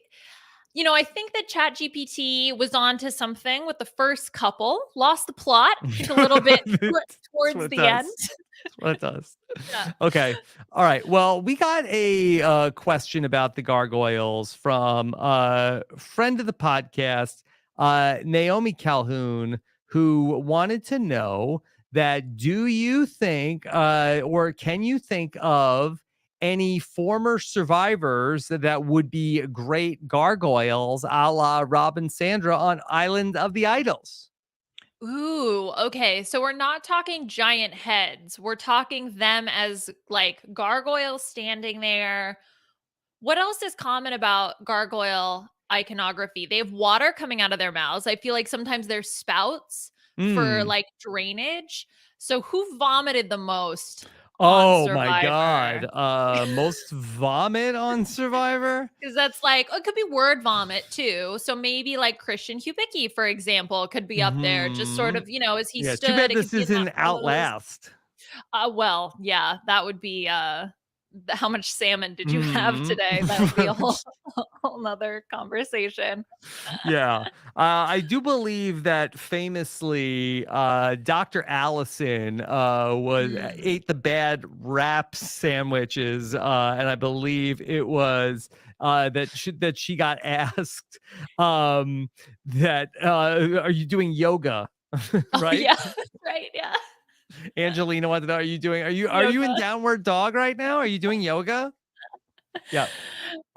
I think that ChatGPT was on to something with the first couple, lost the plot a little bit That's what towards it the end. does. That's what it does. Yeah. Okay. All right. Well, we got a question about the gargoyles from a friend of the podcast, Naomi Calhoun, who wanted to know that do you think or can you think of any former survivors that would be great gargoyles a la Rob and Sandra on Island of the Idols? Ooh, okay. So we're not talking giant heads. We're talking them as like gargoyles standing there. What else is common about gargoyle iconography? They have water coming out of their mouths. I feel like sometimes there's spouts for Mm. like drainage. So who vomited the most on Oh my Survivor? God. Most vomit on Survivor? Because that's like, it could be word vomit too. So maybe like Christian Hubicki, for example, could be up there, just sort Mhm. of, as he Yeah, too stood, bad it could this be in that isn't pose. Outlast. Well, yeah, that would be how much salmon did you have Mhm. today? That would be a whole nother conversation. Yeah. I do believe that famously Dr. Allison Mm. ate the bad wrap sandwiches and I believe it was that she got asked that are you doing yoga? Oh Right? yeah, right, yeah. Angelina wanted to know, are you in Yoga. downward dog right now? Are you doing yoga? Yeah.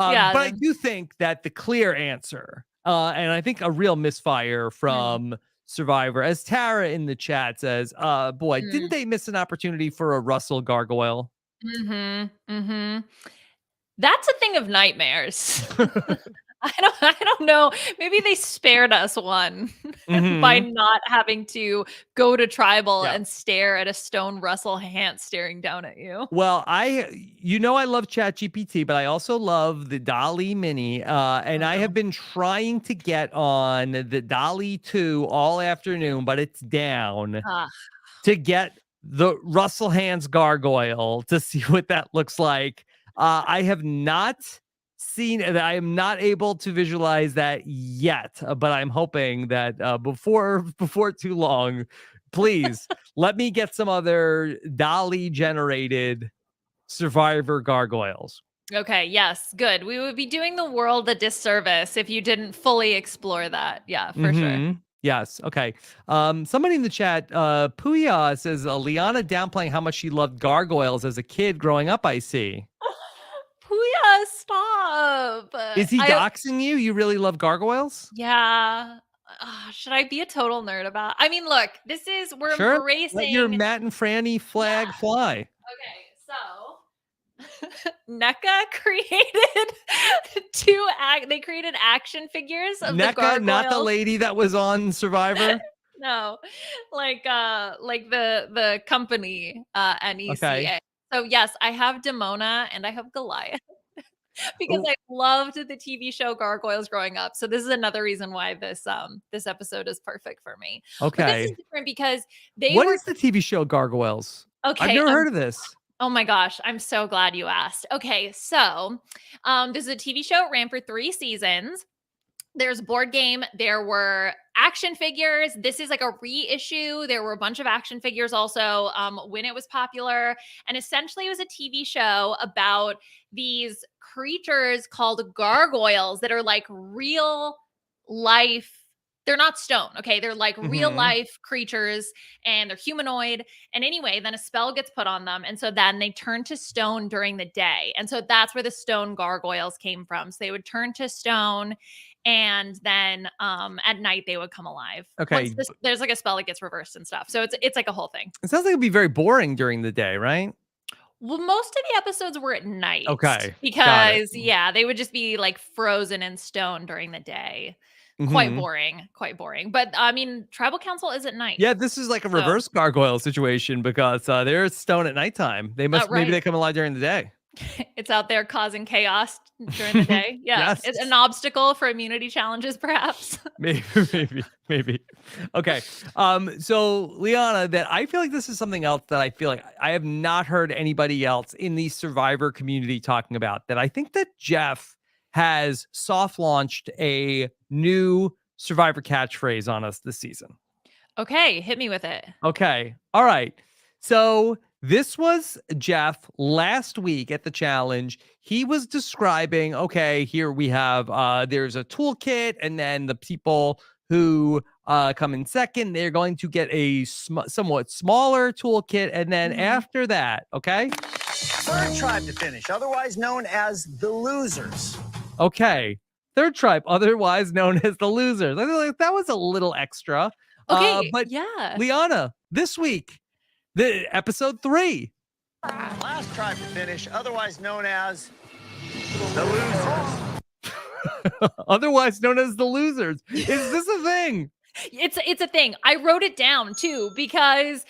Yeah, But I do think that the clear answer, and I think a real misfire mm, from Survivor, as Tara in the chat says, boy, didn't mm, they miss an opportunity for a Russell Gargoyle? mhm, mhm. That's a thing of nightmares. I don't know. Maybe they spared us one. by Mhm. not having to go to tribal Yeah. and stare at a stone Russell Hant staring down at you. Well, I love ChatGPT, but I also love the Dolly Mini. And I have been trying to get on the Dolly 2 all afternoon, but it's down Ah, to get the Russell Hands gargoyle to see what that looks like. I have not seen it. I am not able to visualize that yet, but I'm hoping that before too long, please let me get some other Dolly generated Survivor gargoyles. okay, yes, good. We would be doing the world a disservice if you didn't fully explore that. Yeah, for sure. Yes. Okay. Somebody in the chat, Puya says Liana downplaying how much she loved gargoyles as a kid growing up. I see. Puya, stop. Is he doxing you? You really love gargoyles? Yeah. Should I be a total nerd about? I mean, look, we're Sure. Let your embracing. Matt and Franny flag fly. Okay, so NECA created they created action figures of the NECA, gargoyles. not the lady that was on Survivor. No, like the company NECA. Okay. So yes, I have Demona and I have Goliath because Ooh. I loved the TV show Gargoyles growing up. So this is another reason why this episode is perfect for me. But this is Okay. different because they What were is the TV show Gargoyles? okay. I've never heard of this. Oh my gosh, I'm so glad you asked. Okay, so this is a TV show. It ran for 3 seasons. There's a board game. There were action figures. This is like a reissue. There were a bunch of action figures also when it was popular. And essentially, it was a TV show about these creatures called gargoyles that are like real life. They're not stone. Okay. They're like real Mhm. life creatures and they're humanoid. And anyway, then a spell gets put on them. And so then they turn to stone during the day. And so that's where the stone gargoyles came from. So they would turn to stone and then at night they would come alive. Okay. There's like a spell that gets reversed and stuff. So it's like a whole thing. It sounds like it'd be very boring during the day, right? Well, most of the episodes were at night. Okay, got it. Because yeah, they would just be like frozen in stone during the day. Quite Mhm. boring. Quite boring. But I mean, tribal council is at night. Yeah, this is like a So- reverse gargoyle situation because they're stone at nighttime. They must maybe right. they come alive during the day. It's out there causing chaos during the day. Yeah. Yes. It's an obstacle for immunity challenges, perhaps. Maybe. Okay. So Liana, that I feel like this is something else that I feel like I have not heard anybody else in the Survivor community talking about. That I think that Jeff has soft launched a new Survivor catchphrase on us this season. Okay, hit me with it. Okay. All right. So this was Jeff last week at the challenge. He was describing, okay, here we have, there's a toolkit, and then the people who come in second, they're going to get a somewhat smaller toolkit. And then after that, okay. Third tribe to finish, otherwise known as the losers. Okay. Third tribe, otherwise known as the losers. I feel like that was a little extra. Okay, But yeah. Liana, this week, the episode 3. Last tribe to finish, otherwise known as the losers. Otherwise known as the losers. Is this a thing? It's a thing. I wrote it down too because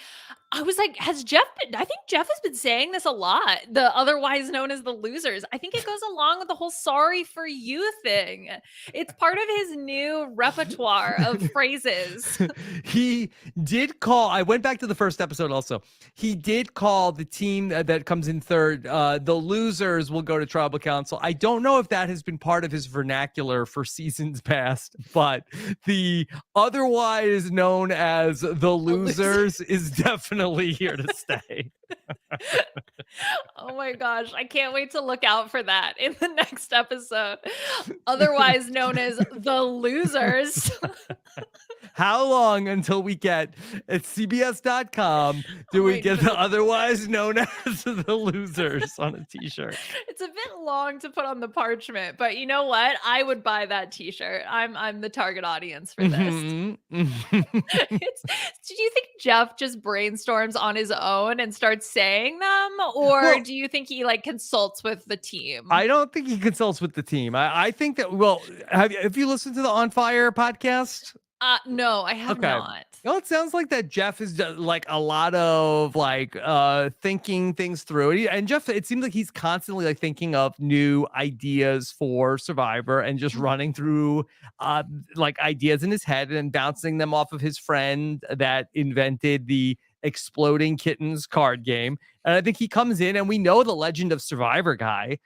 I was like, I think Jeff has been saying this a lot. The otherwise known as the losers. I think it goes along with the whole sorry for you thing. It's part of his new repertoire of phrases. He did call, I went back to the first episode also. He did call the team that comes in third, the losers will go to tribal council. I don't know if that has been part of his vernacular for seasons past, but the otherwise known as the losers is definitely here to stay. Oh my gosh, I can't wait to look out for that in the next episode. Otherwise known as the losers. How long until we get at CBS.com do we get the otherwise known as the losers on a t-shirt? It's a bit long to put on the parchment, but you know what? I would buy that t-shirt. I'm the target audience for this. Do you think Jeff just brainstorms on his own and starts saying them, or do you think he like consults with the team? I don't think he consults with the team. I think that, well, have you listened to the On Fire podcast? No, I have Okay. not. Well, it sounds like that Jeff is like a lot of like thinking things through. And Jeff, it seems like he's constantly like thinking of new ideas for Survivor and just running through like ideas in his head and bouncing them off of his friend that invented the exploding kittens card game. And I think he comes in, and we know the legend of Survivor Guy.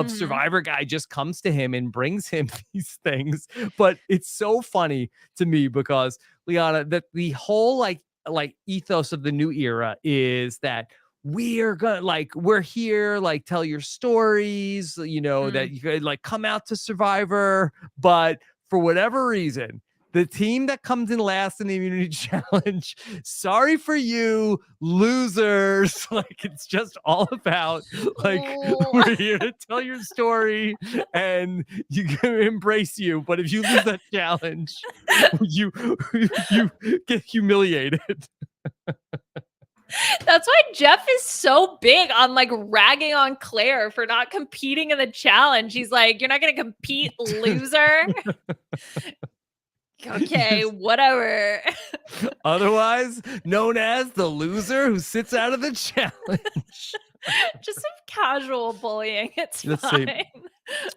Survivor Guy just comes to him and brings him these things. But it's so funny to me because, Liana, that the whole like ethos of the new era is that we're here, like tell your stories, that you could like come out to Survivor, but for whatever reason, the team that comes in last in the immunity challenge, sorry for you, losers. Like, it's just all about like we're here to tell your story and you can embrace you. But if you lose that challenge, you get humiliated. That's why Jeff is so big on like ragging on Claire for not competing in the challenge. He's like, you're not going to compete, loser. Okay, whatever. Otherwise known as the loser who sits out of the challenge. Just some casual bullying. It's Let's fine. see.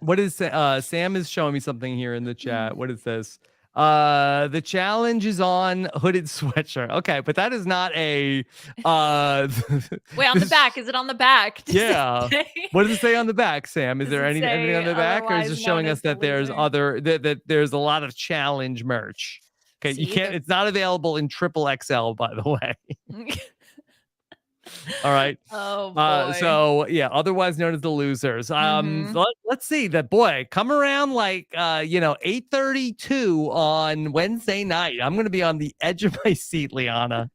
What is Sam is showing me something here in the chat. What is this? The challenge is on hooded sweatshirt. Okay, but that is not a Wait, on the back. Is it on the back? Yeah. What does it say on the back, Sam? Is Does there it anything on the say back, or is otherwise it showing known us as the that there's loser? other that there's a lot of challenge merch? Okay, you See, can't. It's not available in triple XL, by the way. All right. Oh boy. So yeah, otherwise known as the losers. Let's see that boy come around like 8:32 on Wednesday night. I'm gonna be on the edge of my seat, Liana.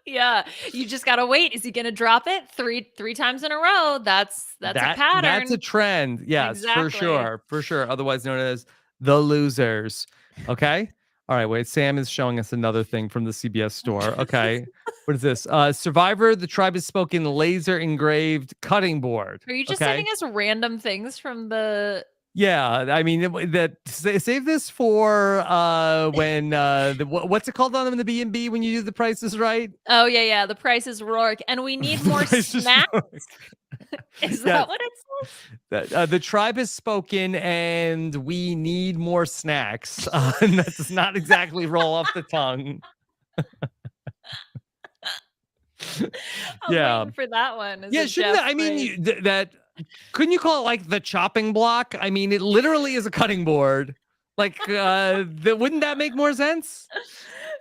Yeah, you just gotta wait. Is he gonna drop it three times in a row? That's a pattern. That's a trend. Yes, Exactly. for sure. Otherwise known as the losers. Okay. All right. Wait. Sam is showing us another thing from the CBS store. Okay. What is this? Survivor: The Tribe Has Spoken laser engraved cutting board. Are you just okay? sending us random things from the? Yeah, I mean save this for when what's it called on the B&B when you do the prices right? Oh yeah, the Price is Rourke, and we need more Price is snacks. Rourke. Is that what it says? The tribe has spoken, and we need more snacks. And that does not exactly roll off the tongue. I'm waiting for that one. Yeah, shouldn't that, I mean that couldn't you call it like the chopping block? I mean, it literally is a cutting board. Like, wouldn't that make more sense?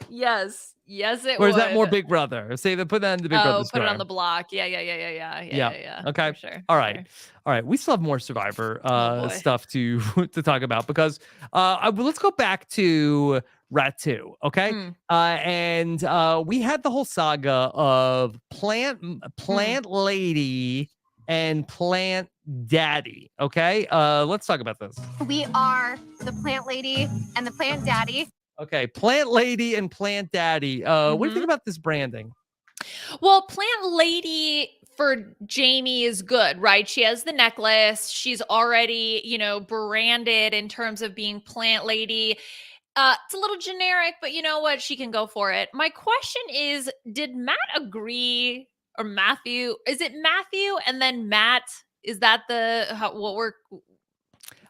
Yes, it Or would. is that more Big Brother? Put that in the Big Brother put square. it on the block. Yeah. Okay. For sure. All right. We still have more Survivor stuff to talk about because let's go back to Ratu. Okay. And we had the whole saga of plant lady and plant daddy. Okay. Let's talk about this. We are the plant lady and the plant daddy. Okay. Plant lady and plant daddy. What do you think about this branding? Well, plant lady for Jamie is good, right? She has the necklace. She's already, branded in terms of being plant lady. It's a little generic, but you know what? She can go for it. My question is, did Matt agree, or Matthew? Is it Matthew and then Matt? Is that what we're?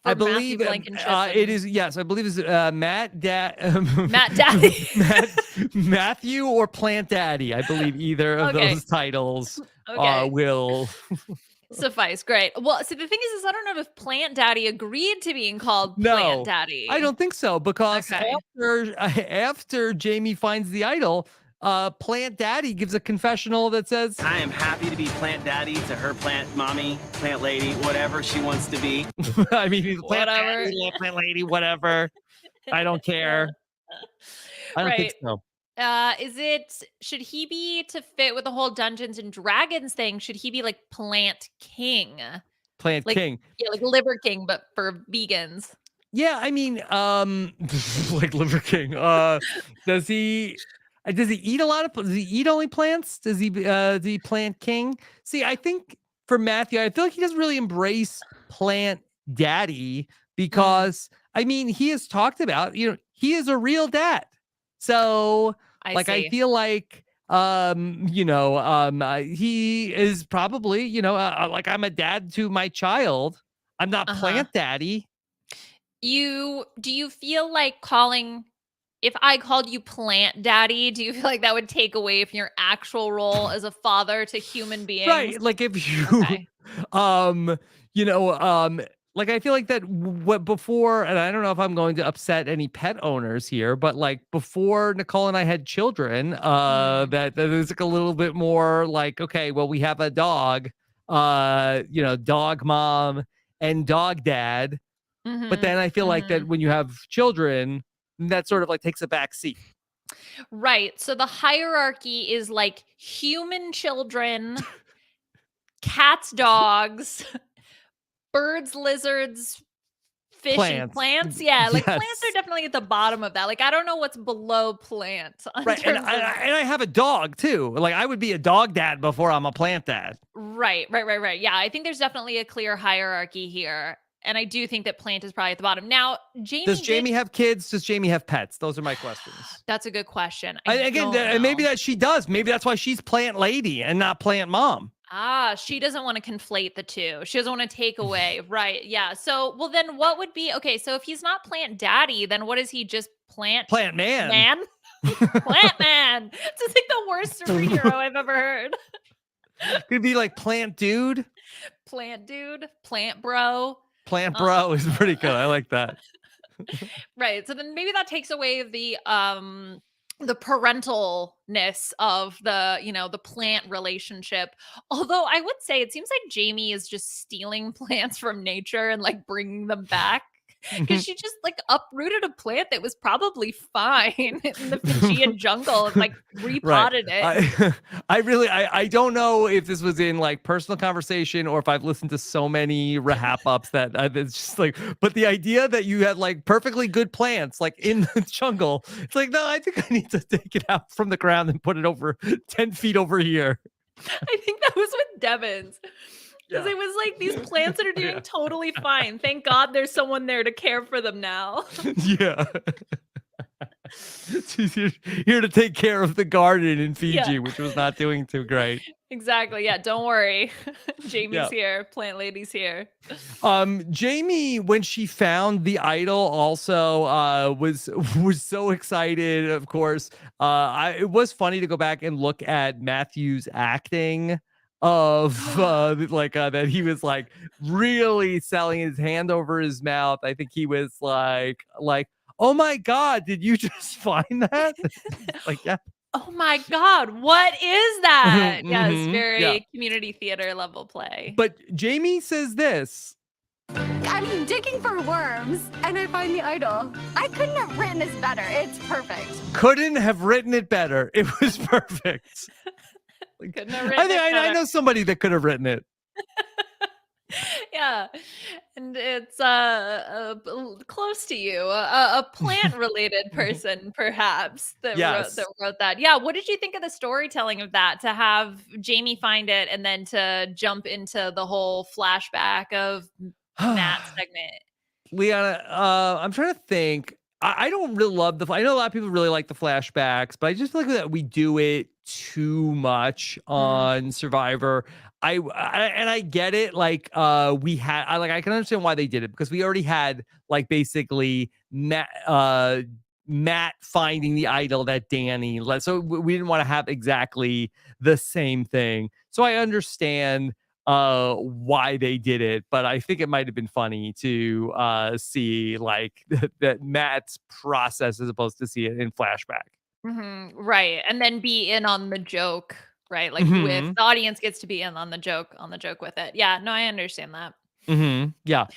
I believe it is. Yes, I believe it's Matt Daddy, Matthew or Plant Daddy. I believe either of those titles will suffice. Great. Well, see, the thing is I don't know if Plant Daddy agreed to being called Plant Daddy. I don't think so because after Jamie finds the idol, Plant Daddy gives a confessional that says, I am happy to be Plant Daddy to her plant mommy, plant lady, whatever she wants to be. I mean, he's plant daddy, plant lady, whatever. I don't care. I don't think so. Should he be, to fit with the whole Dungeons and Dragons thing, should he be like Plant King? Plant King. Yeah, like Liver King, but for vegans. Yeah, I mean, like Liver King. Does he eat a lot of? Does he eat only plants? Does he Plant King? See, I think for Matthew, I feel like he doesn't really embrace Plant Daddy because I mean he has talked about he is a real dad. So I see. I feel like he is probably, like I'm a dad to my child. I'm not plant daddy. Do you feel like if I called you plant daddy, do you feel like that would take away from your actual role as a father to human beings? Right. Like if you, Okay. like I feel like that what before, and I don't know if I'm going to upset any pet owners here, but like before Nicole and I had children, that is like a little bit more like, okay, well, we have a dog, dog mom and dog dad. But then I feel like that when you have children, that sort of like takes a back seat. Right. So the hierarchy is like human children, cats, dogs, birds, lizards, fish, and plants. Yeah, like plants are definitely at the bottom of that. Like I don't know what's below plants. Right. And I have a dog too. Like I would be a dog dad before I'm a plant dad. Right. Yeah, I think there's definitely a clear hierarchy here. And I do think that plant is probably at the bottom. Now, does Jamie have kids? Does Jamie have pets? Those are my questions. That's a good question. And maybe that she does. Maybe that's why she's plant lady and not plant mom. She doesn't want to conflate the two. She doesn't want to take away. Right. Yeah. So, well, then what would be, okay, so if he's not plant daddy, then what is he, just plant man? Plant man. It's like the worst superhero I've ever heard. Could be like plant dude. Plant dude. Plant bro. Plant bro is pretty good. I like that. Right. So then maybe that takes away the parentalness of the plant relationship. Although I would say it seems like Jamie is just stealing plants from nature and like bringing them back. Because she just like uprooted a plant that was probably fine in the Fijian jungle and like repotted it. I don't know if this was in like personal conversation or if I've listened to so many RHAP ups that it's just like, but the idea that you had like perfectly good plants like in the jungle, it's like, no, I think I need to take it out from the ground and put it over 10 feet over here. I think that was with Devon's. Because it was like these plants that are doing totally fine. Thank God there's someone there to care for them now. Yeah. She's here to take care of the garden in Fiji, which was not doing too great. Exactly. Yeah. Don't worry. Jamie's here. Plant lady's here. Jamie, when she found the idol, also was so excited. Of course, it was funny to go back and look at Matthew's acting of that he was like really selling his hand over his mouth. I think he was like, oh my God, did you just find that? Like, yeah. Oh my God, what is that? Yes, very community theater level play. But Jamie says this. I'm digging for worms and I find the idol. I couldn't have written this better. It's perfect. Couldn't have written it better. It was perfect. I know somebody that could have written it. Yeah, and it's close to you, a plant related person perhaps that wrote that. Yeah, what did you think of the storytelling of that, to have Jamie find it and then to jump into the whole flashback of Matt's segment? Liana, I'm trying to think. I don't really love I know a lot of people really like the flashbacks, but I just feel like that we do it too much on Survivor. I get it. Like I can understand why they did it, because we already had like basically Matt finding the idol that Danny let. So we didn't want to have exactly the same thing. So I understand why they did it, but I think it might have been funny to see like that Matt's process as opposed to see it in flashback. Right, and then be in on the joke, right? Like with the audience gets to be in on the joke with it. Yeah, no, I understand that. Yeah.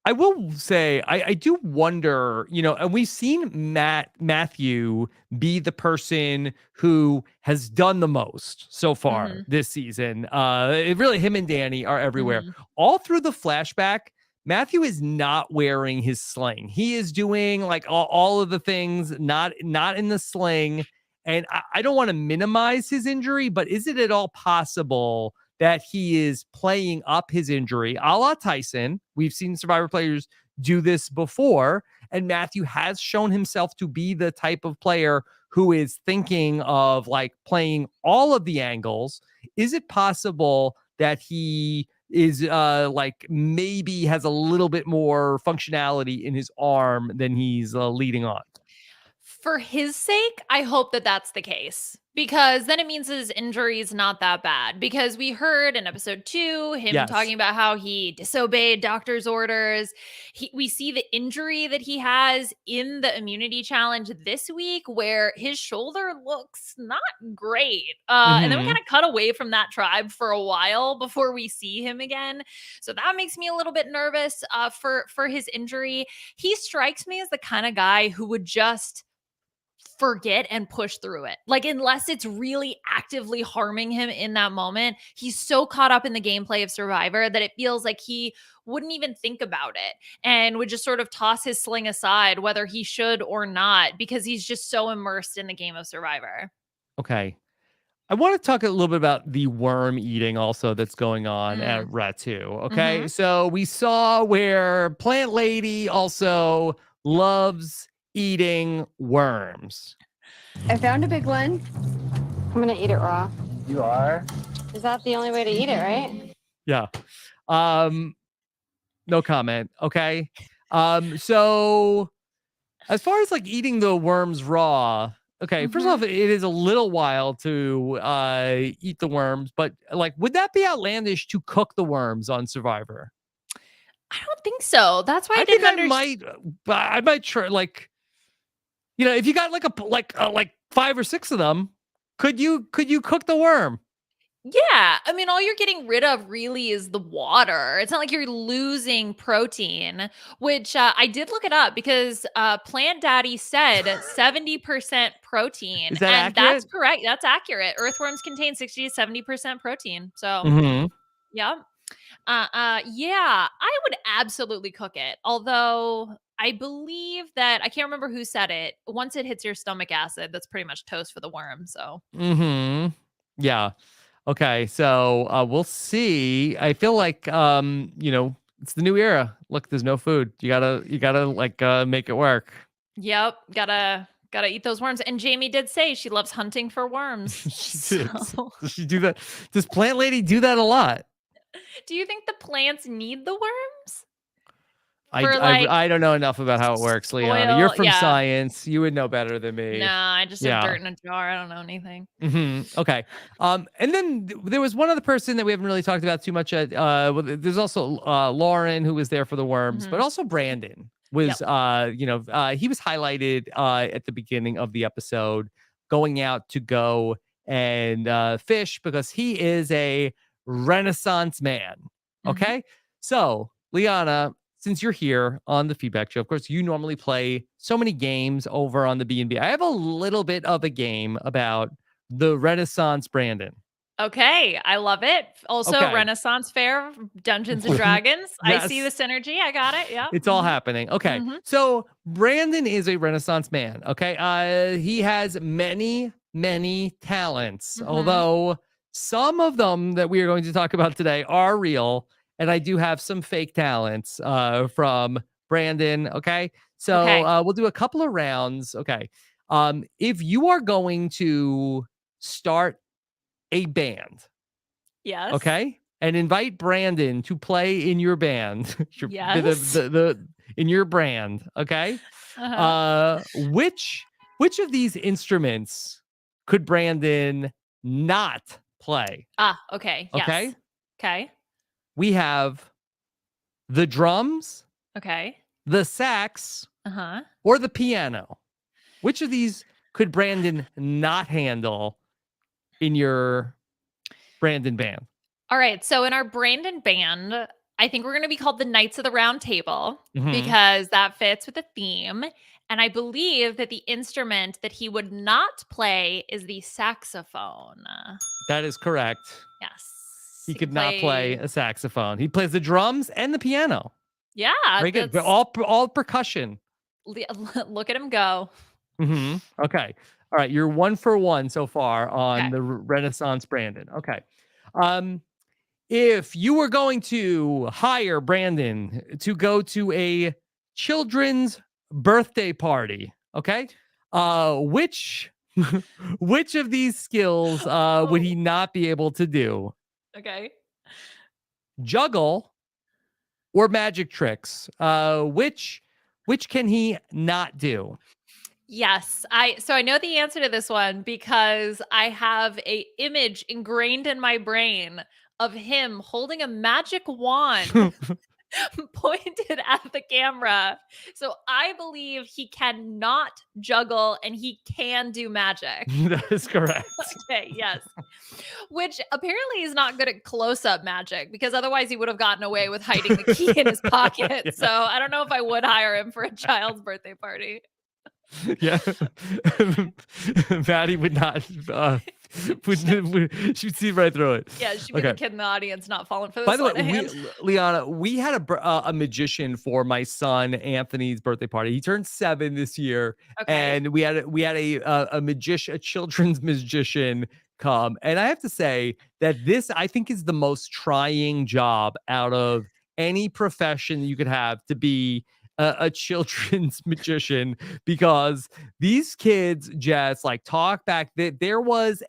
I will say, I do wonder, and we've seen Matthew be the person who has done the most so far this season. Really, him and Danny are everywhere. All through the flashback, Matthew is not wearing his sling. He is doing like all of the things, not in the sling. And I don't want to minimize his injury, but is it at all possible that he is playing up his injury, a la Tyson? We've seen Survivor players do this before. And Matthew has shown himself to be the type of player who is thinking of like playing all of the angles. Is it possible that he is like maybe has a little bit more functionality in his arm than he's leading on? For his sake, I hope that that's the case, because then it means his injury is not that bad. Because we heard in episode 2 him talking about how he disobeyed doctor's orders. We see the injury that he has in the immunity challenge this week, where his shoulder looks not great. And then we kind of cut away from that tribe for a while before we see him again. So that makes me a little bit nervous for his injury. He strikes me as the kind of guy who would just forget and push through it. Like, unless it's really actively harming him in that moment, he's so caught up in the gameplay of Survivor that it feels like he wouldn't even think about it and would just sort of toss his sling aside, whether he should or not, because he's just so immersed in the game of Survivor. Okay. I want to talk a little bit about the worm eating also that's going on at Ratu. Okay. So we saw where Plant Lady also loves eating worms. I found a big one. I'm gonna eat it raw. You are? Is that the only way to eat it, right? Yeah. No comment. Okay. So as far as like eating the worms raw, okay, first off, it is a little while to eat the worms, but like, would that be outlandish to cook the worms on Survivor? I don't think so. That's why I think didn't I might try, like, you know, if you got like 5 or 6 of them, could you cook the worm? Yeah. I mean, all you're getting rid of really is the water. It's not like you're losing protein, which I did look it up because Plant Daddy said 70% protein. Is that and accurate? That's correct. That's accurate. Earthworms contain 60 to 70% protein. So, yeah. Yeah, I would absolutely cook it. Although I believe that I can't remember who said it. Once it hits your stomach acid, that's pretty much toast for the worm. So, Yeah. Okay. So we'll see. I feel like you know, it's the new era. Look, there's no food. You gotta like make it work. yep, gotta eat those worms. And Jamie did say she loves hunting for worms. She did. Does she do that? Does Plant Lady do that a lot? Do you think the plants need the worms? I don't know enough about how it works, Liana. You're from yeah. science. You would know better than me. Nah, I just have dirt in a jar. I don't know anything. Okay. And then there was one other person that we haven't really talked about too much. There's also Lauren, who was there for the worms, but also Brandon was, you know, he was highlighted at the beginning of the episode, going out to go and fish because he is a Renaissance man. Okay. So, Liana, since you're here on the Feedback Show, of course, you normally play so many games over on the B&B. I have a little bit of a game about the Renaissance Brandon. Okay, I love it. Also, Renaissance Fair, Dungeons and Dragons. I see the synergy. I got it. Yeah. It's all happening. Okay. So Brandon is a Renaissance man. Okay. He has many, many talents, although some of them that we are going to talk about today are real. And I do have some fake talents from Brandon. Okay. So we'll do a couple of rounds. Okay. If you are going to start a band. Yes. Okay. And invite Brandon to play in your band. Yes. In your brand. Okay. Which of these instruments could Brandon not play? Okay. Okay. Yes. Okay. We have the drums, Okay. the sax, or the piano. Which of these could Brandon not handle in your Brandon band? All right. So in our Brandon band, I think we're going to be called the Knights of the Round Table because that fits with the theme. And I believe that the instrument that he would not play is the saxophone. That is correct. Yes. He could not play a saxophone. He plays the drums and the piano. Yeah. Very good. All percussion. Look at him go. Okay. All right. You're 1 for 1 so far on the Renaissance Brandon. Okay. If you were going to hire Brandon to go to a children's birthday party. Okay. Which which of these skills would he not be able to do? Okay. Juggle or magic tricks? Which can he not do? Yes, so I know the answer to this one because I have a image ingrained in my brain of him holding a magic wand pointed at the camera. So I believe he cannot juggle and he can do magic. That is correct. Okay, yes. Which apparently is not good at close-up magic because otherwise he would have gotten away with hiding the key in his pocket. Yeah. So I don't know if I would hire him for a child's birthday party. Yeah. Maddie would not she'd see right through it. Yeah, she'd be the kid in the audience not falling for this By the one. way, Liana, we had a magician for my son Anthony's birthday party. He turned 7 this year, and we had a magician, a children's magician come. And I have to say that this, I think, is the most trying job out of any profession you could have, to be a children's magician, because these kids just like talk back. There was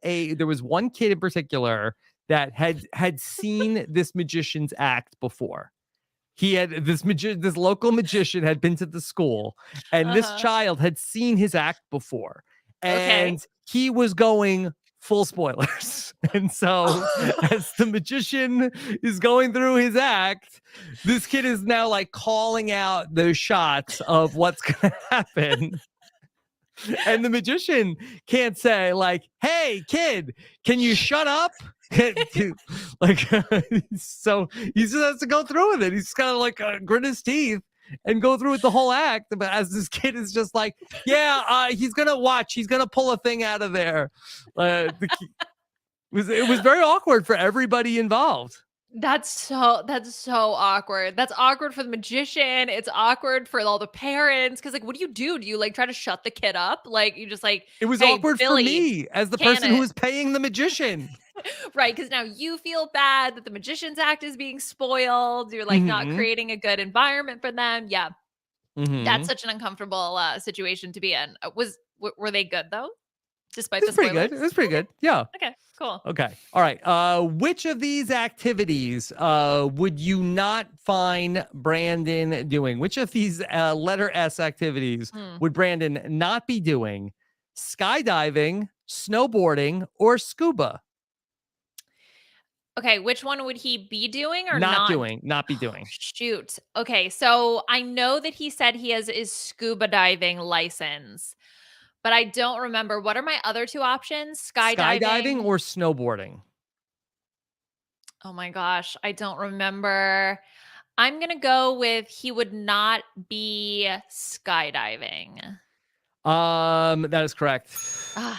one kid in particular that had seen this magician's act before. He had this local magician had been to the school, and this child had seen his act before, and he was going full spoilers. And so as the magician is going through his act, this kid is now like calling out those shots of what's going to happen. And the magician can't say like, "Hey kid, can you shut up?" Like, so he just has to go through with it. He's kind of like grit his teeth and go through with the whole act. But as this kid is just like, yeah, he's gonna watch. He's gonna pull a thing out of there. It was very awkward for everybody involved. That's so awkward. That's awkward for the magician. It's awkward for all the parents because, like, what do? Do you like try to shut the kid up? Like, you just like it was hey, awkward Billy, for me as the person who was paying the magician. Right, because now you feel bad that the magician's act is being spoiled. You're like not creating a good environment for them. Yeah, that's such an uncomfortable situation to be in. Were they good though? Despite the spoilers? It was pretty good. Yeah. Okay, cool. Okay. All right. Which of these activities would you not find Brandon doing? Which of these letter S activities would Brandon not be doing? Skydiving, snowboarding, or scuba? Okay, which one would he be doing or not doing? Not be doing. Shoot. Okay, so I know that he said he has his scuba diving license, but I don't remember. What are my other two options? Skydiving or snowboarding? Oh my gosh, I don't remember. I'm going to go with he would not be skydiving. That is correct.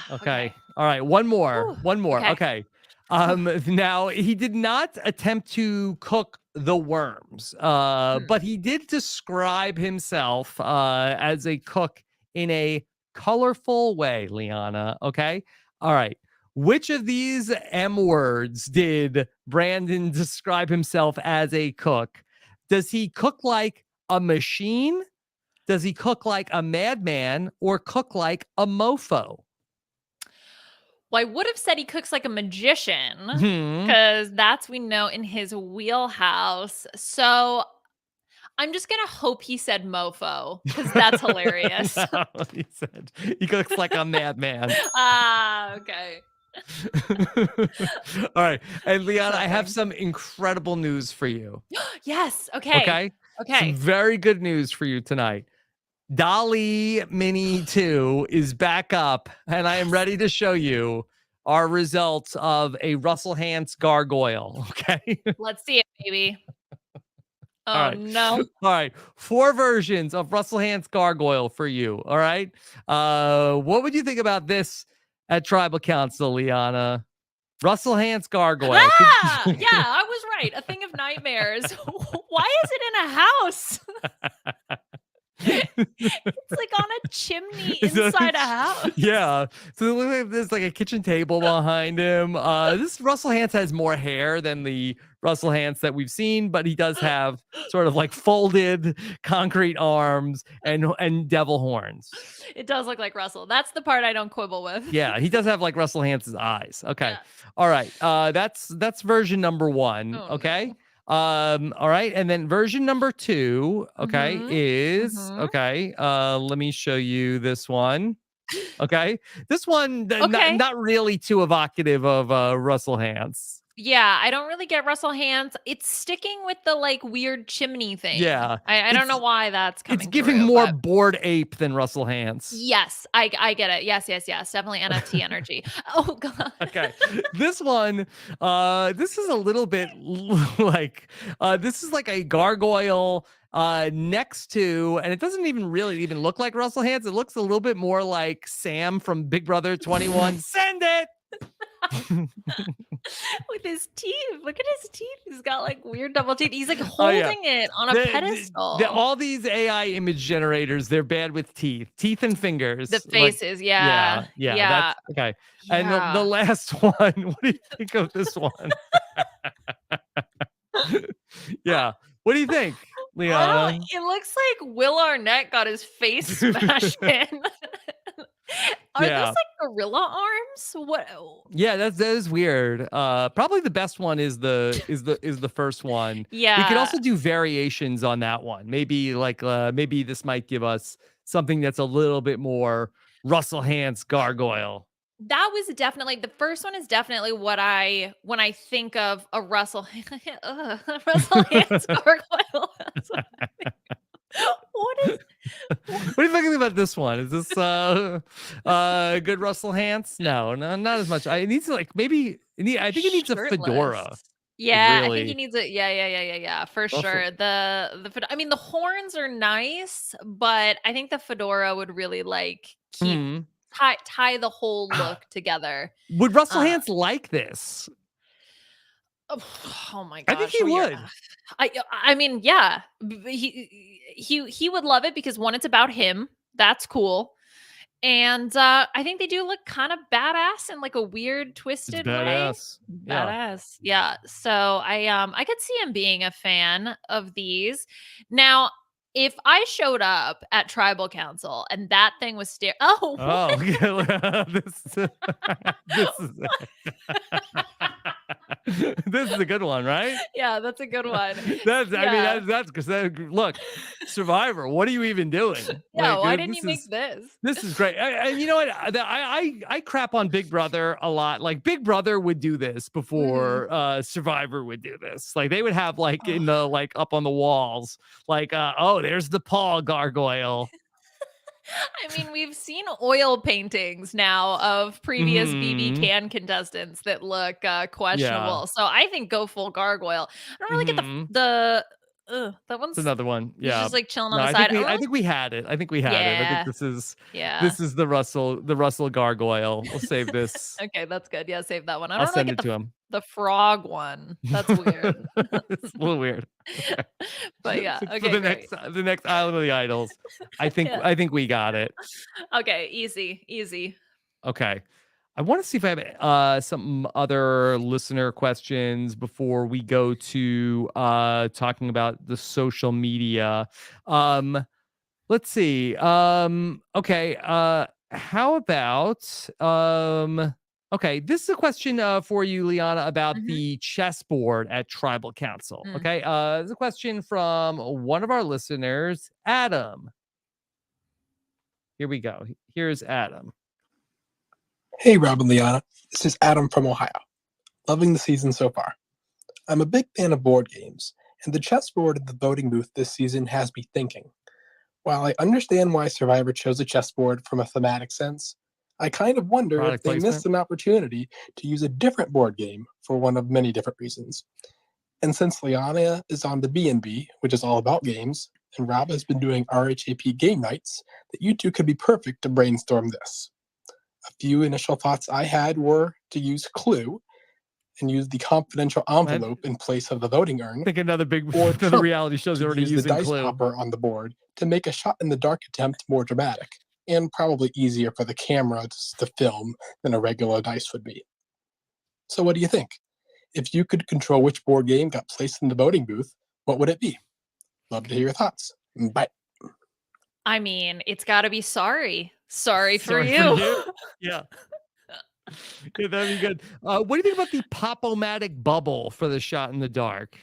Okay. All right, one more. Okay. Now he did not attempt to cook the worms, but he did describe himself as a cook in a colorful way, Liana. Okay. All right. Which of these M words did Brandon describe himself as a cook? Does he cook like a machine? Does he cook like a madman, or cook like a mofo? Well, I would have said he cooks like a magician because that's, we know, in his wheelhouse. So I'm just going to hope he said mofo because that's hilarious. He said he cooks like a madman. Okay. All right. And Liana, I have some incredible news for you. Yes. Okay. Some very good news for you tonight. Dolly Mini 2 is back up, and I am ready to show you our results of a Russell Hantz gargoyle. Okay. Let's see it, baby. Oh, right. no. All right. 4 versions of Russell Hantz gargoyle for you. All right. What would you think about this at Tribal Council, Liana? Russell Hantz gargoyle. Yeah, I was right. A thing of nightmares. Why is it in a house? It's like on a chimney So inside a house. Yeah. So there's like a kitchen table behind him. This Russell Hantz has more hair than the Russell Hantz that we've seen, but he does have sort of like folded concrete arms and devil horns. It does look like Russell. That's the part I don't quibble with. Yeah, he does have like Russell Hantz's eyes. Okay. Yeah. All right. That's version number 1. Oh, okay. no. All right, and then version number 2, okay, is okay. Let me show you this one. Okay. This one Okay. not really too evocative of Russell Hantz. Yeah, I don't really get Russell Hantz. It's sticking with the like weird chimney thing. Yeah. I don't know why that's coming. It's giving through, more but- bored ape than Russell Hantz. Yes, I get it. Yes. Definitely NFT energy. Oh god. Okay. This one, this is a little bit like this is like a gargoyle next to, and it doesn't even really look like Russell Hantz. It looks a little bit more like Sam from Big Brother 21. Send it. With his teeth. Look at his teeth. He's got like weird double teeth. He's like holding it on a pedestal. All these AI image generators, they're bad with teeth and fingers. The faces, yeah. That's, okay. And the last one, what do you think of this one? Yeah. What do you think, Liana? It looks like Will Arnett got his face smashed in. Are those like gorilla arms? What? Yeah, that is weird. Probably the best one is the first one. Yeah. We could also do variations on that one. Maybe like maybe this might give us something that's a little bit more Russell Hantz gargoyle. That was definitely the first one. Is definitely when I think of a Russell Russell Hantz gargoyle. That's what I think. What are you thinking about this one? Is this good Russell Hantz? No, not as much. I need to like maybe I think it needs a fedora. Yeah, really. I think he needs it. Yeah, for sure. I mean, the horns are nice, but I think the fedora would really like keep tie the whole look together. Would Russell Hantz like this? Oh my gosh! I think he would. I mean, yeah, he would love it because one, it's about him. That's cool, and I think they do look kind of badass in like a weird, twisted way. Badass, yeah. So I could see him being a fan of these. Now, if I showed up at Tribal Council and that thing was this this is a good one, right? Yeah, that's a good one. I mean, that's because look, Survivor. What are you even doing? Yeah, why didn't you make this? This is great. And you know what? I crap on Big Brother a lot. Like Big Brother would do this before Survivor would do this. Like they would have like in the like up on the walls, like there's the Paul gargoyle. I mean, we've seen oil paintings now of previous BB can contestants that look questionable. Yeah. So I think go full gargoyle. I don't really get that one's another one. Yeah, just like chilling on the side. I think we had it. I think this is the Russell gargoyle. We'll save this. Okay, that's good. Yeah, save that one. I I'll don't send really it to him. The frog one. That's weird. It's a little weird. Okay. But yeah, okay. For the next Island of the Idols, I think we got it. Okay, easy. Okay. I want to see if I have some other listener questions before we go to talking about the social media. Let's see. Okay. How about okay, this is a question for you, Liana, about the chessboard at Tribal Council. Okay. This is a question from one of our listeners, Adam. Here we go. Here's Adam. Hey, Rob and Liana. This is Adam from Ohio. Loving the season so far. I'm a big fan of board games, and the chessboard at the voting booth this season has me thinking. While I understand why Survivor chose a chessboard from a thematic sense, I kind of wonder if they missed an opportunity to use a different board game for one of many different reasons. And since Liana is on the B&B, which is all about games, and Rob has been doing RHAP game nights, that you two could be perfect to brainstorm this. A few initial thoughts I had were to use Clue and use the confidential envelope in place of the voting urn. I think another reality show's already use using the dice Clue. popper on the board to make a shot in the dark attempt more dramatic. and probably easier for the camera to film than a regular dice would be. So what do you think? If you could control which board game got placed in the voting booth, what would it be? Love to hear your thoughts. Bye. I mean, it's got to be Sorry. Sorry for Sorry you. Yeah. Yeah, that'd be good. What do you think about the pop-o-matic bubble for the shot in the dark?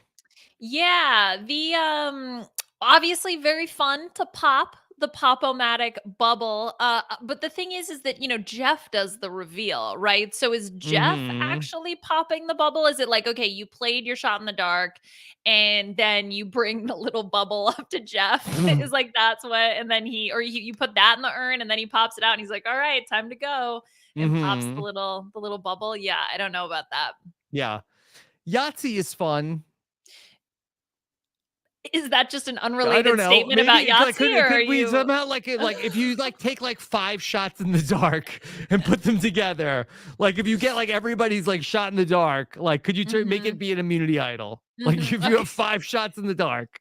Yeah, the obviously very fun to pop the pop-o-matic bubble. But the thing is that Jeff does the reveal, right? So is Jeff Mhm. actually popping the bubble? Is it like, okay, you played your shot in the dark and then you bring the little bubble up to Jeff? Is like that's what, and then you put that in the urn and then he pops it out and he's like, all right, time to go, and pops the Mhm. little bubble. Yeah, I don't know about that. Yeah. Yahtzee is fun. Is that just an I don't unrelated know. statement about Maybe like, Yahtzee, or are could we you? somehow like if you like take like 5 shots in the dark and put them together, like if you get like everybody's like shot in the dark, like could you make it be an immunity idol? Like if you have 5 shots in the dark.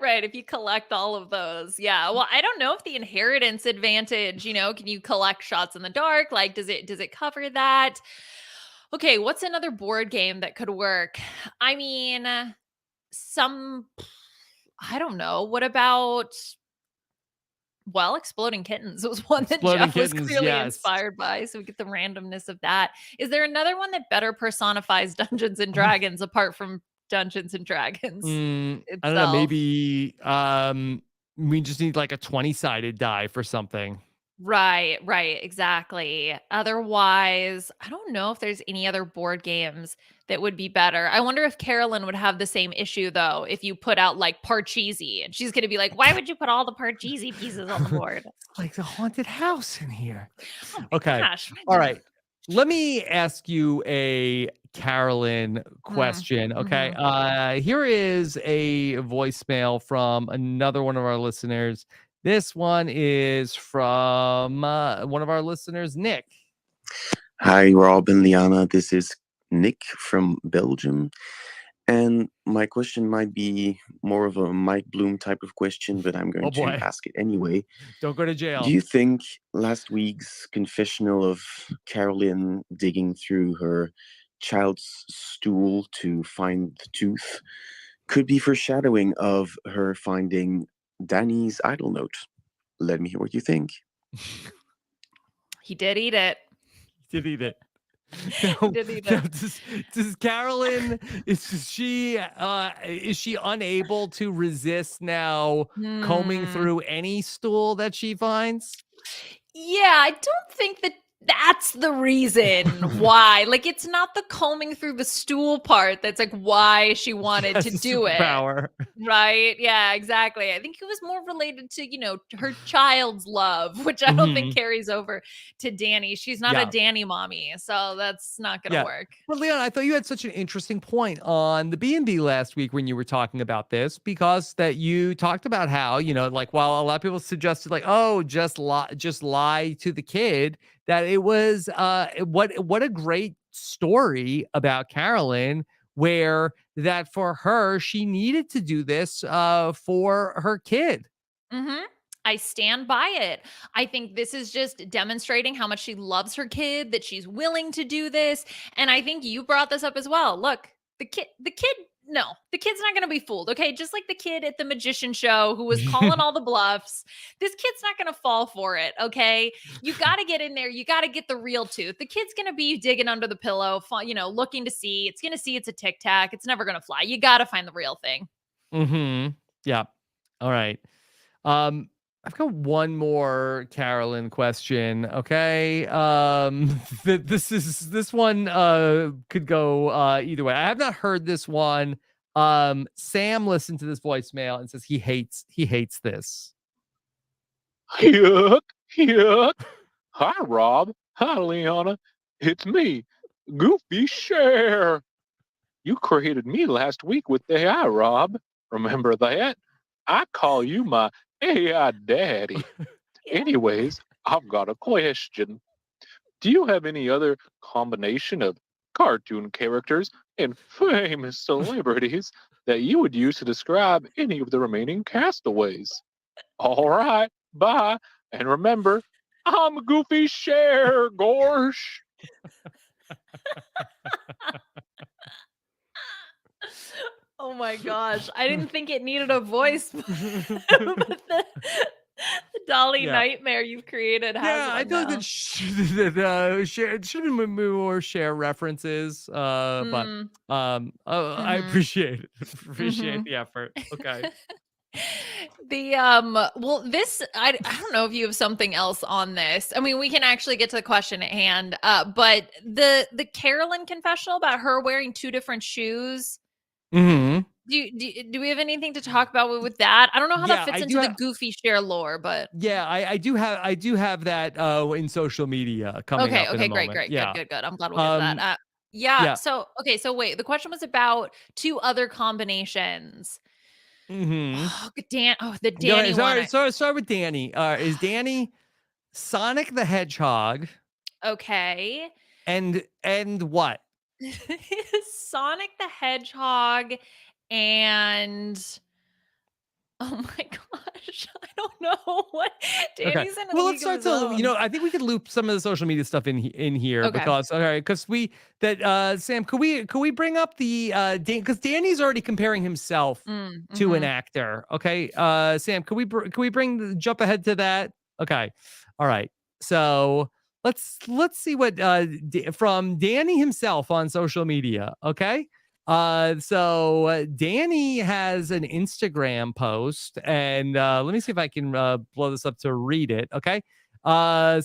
Right, if you collect all of those. Yeah. Well, I don't know if the inheritance advantage, can you collect shots in the dark? Like, does it cover that? Okay, what's another board game that could work? I mean, I don't know. What about, well, Exploding Kittens was one that Exploding Jeff was Kittens, clearly yes. inspired by. So we get the randomness of that. Is there another one that better personifies Dungeons and Dragons apart from Dungeons and Dragons I don't know, itself? maybe we just need like a 20-sided die for something. Right, exactly. Otherwise, I don't know if there's any other board games that would be better. I wonder if Carolyn would have the same issue though, if you put out like Parcheesi, and she's going to be like, "Why would you put all the Parcheesi pieces on the board?" Like the haunted house in here. Oh my Okay. gosh. All right. Let me ask you a Carolyn question. Okay. Here is a voicemail from another one of our listeners. This one is from one of our listeners, Nick. Hi, Rob and Liana. This is Nick from Belgium. And my question might be more of a Mike Bloom type of question, but I'm going to ask it anyway. Don't go to jail. Do you think last week's confessional of Carolyn digging through her child's stool to find the tooth could be foreshadowing of her finding Danny's idol note? Let me hear what you think. He did eat it. Did eat it. Does Carolyn is she unable to resist now combing through any stool that she finds? Yeah, I don't think that that's the reason why. Like, it's not the combing through the stool part that's like why she wanted to do it. Power. Right? Yeah, exactly. I think it was more related to, her child's love, which I don't think carries over to Danny. She's not a Danny mommy, so that's not going to work. But Leon, I thought you had such an interesting point on the B&B last week when you were talking about this, because that you talked about how, like while a lot of people suggested like, oh, just lie to the kid, that it was what a great story about Carolyn, where that for her, she needed to do this for her kid. I stand by it. I think this is just demonstrating how much she loves her kid, that she's willing to do this. And I think you brought this up as well. Look, the kid's not going to be fooled. Okay. Just like the kid at the magician show who was calling all the bluffs, this kid's not going to fall for it. Okay. You got to get in there. You got to get the real tooth. The kid's going to be digging under the pillow, looking to see. It's going to see it's a tic tac. It's never going to fly. You got to find the real thing. Yeah. All right. I've got one more Carolyn question. Okay. This one could go either way. I have not heard this one. Sam listened to this voicemail and says he hates this. Yuck. Hi, Rob. Hi, Liana. It's me, Goofy Share. You created me last week with the AI, Rob. Remember that? I call you my AI daddy. Anyways, I've got a question. Do you have any other combination of cartoon characters and famous celebrities that you would use to describe any of the remaining castaways? All right, bye. And remember, I'm Goofy Share, Gorsh. Oh my gosh. I didn't think it needed a voice. But the Dolly nightmare you've created has Yeah, I one feel like now. it should have been more share references. But I Mhm. appreciate it. Appreciate Mhm. the effort. Okay. The well, this I don't know if you have something else on this. I mean, we can actually get to the question at hand. But the Carolyn confessional about her wearing two different shoes. Mm-hmm. Do we have anything to talk about with that? I don't know how that Yeah, fits I into do the Goofy Share lore, but Yeah, I do have that in social media coming okay, up in a great, moment. great, Yeah. good. I'm glad we'll get to that. Yeah. Yeah. So okay, so wait, the question was about two other combinations. Mm-hmm. Oh, the Go Danny ahead. one. Start with Danny. Is Danny Sonic the Hedgehog Okay. and what? Sonic the Hedgehog and oh my gosh, I don't know what Okay. Danny's in a Well, let's league of start his to, own. I think we could loop some of the social media stuff in here Okay. because Sam, could we bring up the because Danny's already comparing himself to an Mhm. actor. Okay. Sam, could we jump ahead to that? Okay. All right. So let's see what from Danny himself on social media. Okay. Danny has an Instagram post, and let me see if I can blow this up to read it. Okay. Could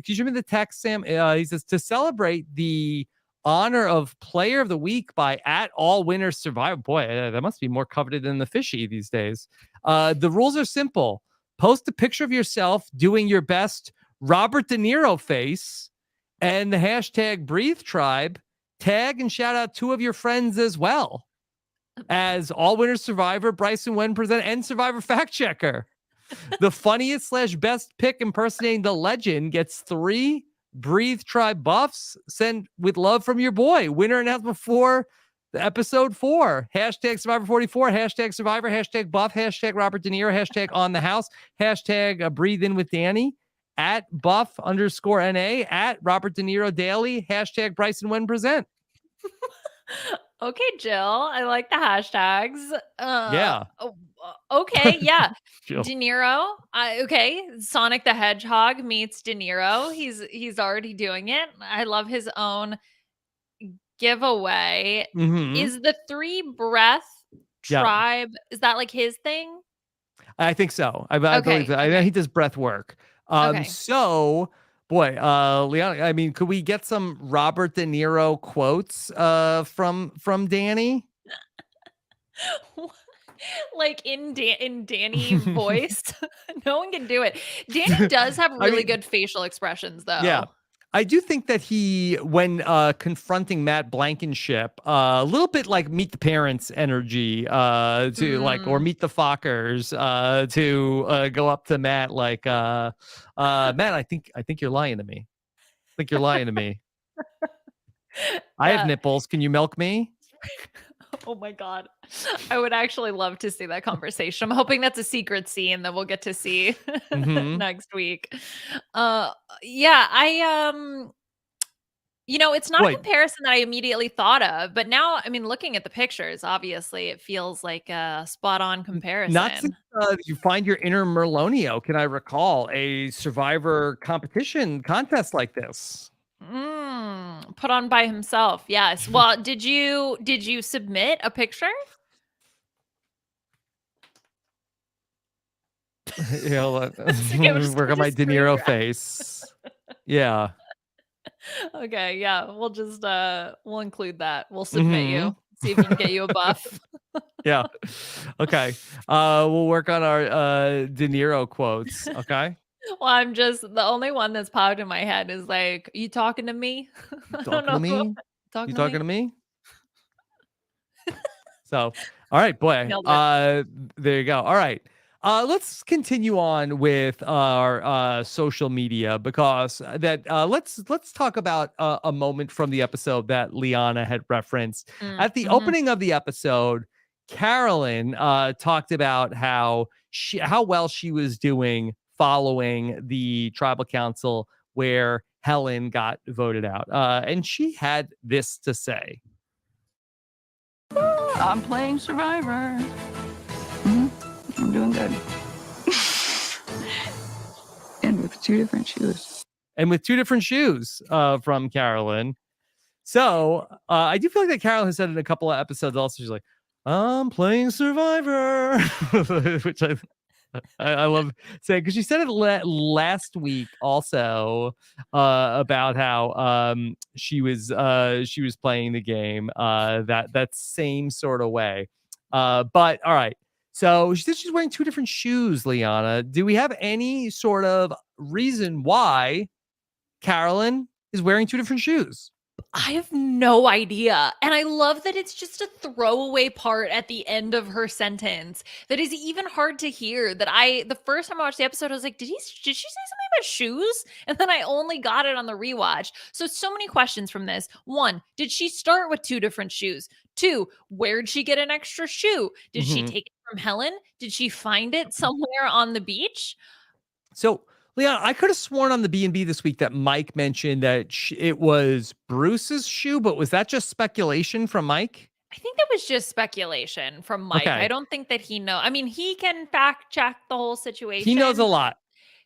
you show me the text, Sam? He says to celebrate the honor of Player of the Week by @AllWinnersSurvive. Boy, that must be more coveted than the fishy these days. The rules are simple: post a picture of yourself doing your best Robert De Niro face, and the hashtag Breathe Tribe. Tag and shout out two of your friends as well as All Winners Survivor, Bryson Wen present, and Survivor Fact Checker. The funniest / best pick impersonating the legend gets 3 Breathe Tribe buffs sent with love from your boy. Winner announced before the episode 4. Hashtag Survivor 44, hashtag Survivor, hashtag buff, hashtag Robert De Niro, hashtag on the house, hashtag breathe in with Danny. @buff_NA, @Robert De Niro Daily, hashtag Bryson Wen present. Okay, Jill. I like the hashtags. Yeah. Okay, yeah. Jill. De Niro. Okay. Sonic the Hedgehog meets De Niro. He's already doing it. I love his own giveaway. Mhm. Is the 3 breath Yeah. tribe, is that like his thing? I think so. I Okay, believe that. I know okay. he does breath work. Okay. So, boy, Liana, I mean, could we get some Robert De Niro quotes from Danny? Like in Danny voice. No one can do it. Danny does have I really mean, good facial expressions though. Yeah. I do think that he, when confronting Matt Blankenship, a little bit like Meet the Parents energy, to like, or Meet the Fockers, to go up to Matt like, Matt, I think you're lying to me. I think you're lying to me. I have Yeah. nipples. Can you milk me? Oh my God. I would actually love to see that conversation. I'm hoping that's a secret scene that we'll get to see Mhm. next week. Yeah, it's not a Wait. comparison that I immediately thought of, but now, I mean, looking at the pictures, obviously it feels like a spot on Not comparison. you find your inner Merlonio. Can I recall a Survivor competition contest like this? Put on by himself. Yes. Well, did you submit a picture? Yeah, Okay, we're just work gonna on my just De screen Niro grab. face. Yeah. Okay, yeah. We'll just we'll include that. We'll submit you. Mhm. See if we can get you a buff. Yeah. Okay. We'll work on our De Niro quotes. Okay. Well, I'm just the only one that's popped in my head is like, you talking to me? I don't Talking to know. me? Talking You to me? talking to me? So, all right, boy. Nailed it. There you go. All right. Let's continue on with our social media because let's talk about a moment from the episode that Liana had referenced. At the opening of the episode, Carolyn talked about how well she was doing following the tribal council where Helen got voted out. And she had this to say. I'm playing Survivor. I'm doing good. And with 2 different shoes. And with 2 different shoes from Carolyn. So I do feel like that Carolyn has said in a couple of episodes also, she's like, I'm playing Survivor, which I love saying, because she said it last week also about how she was playing the game that same sort of way. But all right. So she said she's wearing 2 different shoes, Liana. Do we have any sort of reason why Carolyn is wearing 2 different shoes? I have no idea. And I love that it's just a throwaway part at the end of her sentence that is even hard to hear. That the first time I watched the episode, I was like, did she say something about shoes? And then I only got it on the rewatch. So many questions from this. 1, did she start with 2 different shoes? 2, where'd she get an extra shoe? Did she take it from Helen? Did she find it somewhere on the beach? So, Leon, I could have sworn on the B&B this week that Mike mentioned that it was Bruce's shoe, but was that just speculation from Mike? I think that was just speculation from Mike. Okay. I don't think that he knows. I mean, he can fact check the whole situation. He knows a lot.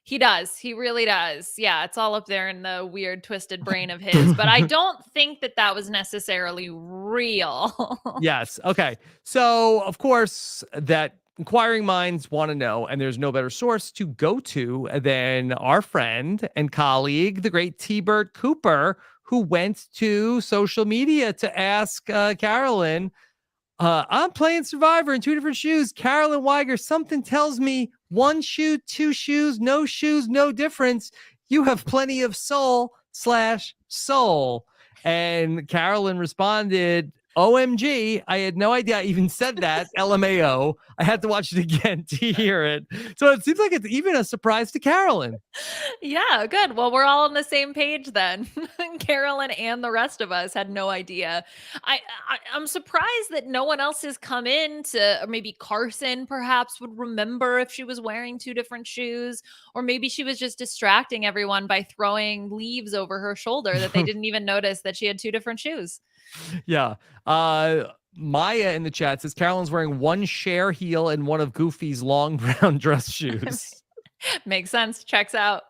He does. He really does. Yeah, it's all up there in the weird, twisted brain of his. But I don't think that was necessarily real. Yes. Okay. So, of course, that inquiring minds want to know, and there's no better source to go to than our friend and colleague, the great T-Bird Cooper, who went to social media to ask Carolyn, I'm playing Survivor in 2 different shoes. Carolyn Weiger, something tells me 1 shoe, 2 shoes, no difference. You have plenty of soul/soul. And Carolyn responded, OMG, I had no idea I even said that. LMAO. I had to watch it again to hear it. So it seems like it's even a surprise to Carolyn. Yeah, good. Well, we're all on the same page then. Carolyn and the rest of us had no idea. I'm surprised that no one else has come in to, or maybe Carson perhaps would remember if she was wearing 2 different shoes, or maybe she was just distracting everyone by throwing leaves over her shoulder that they didn't even notice that she had 2 different shoes. Yeah. Maya in the chat says Carolyn's wearing 1 Cher heel and 1 of Goofy's long brown dress shoes. Makes sense. Checks out.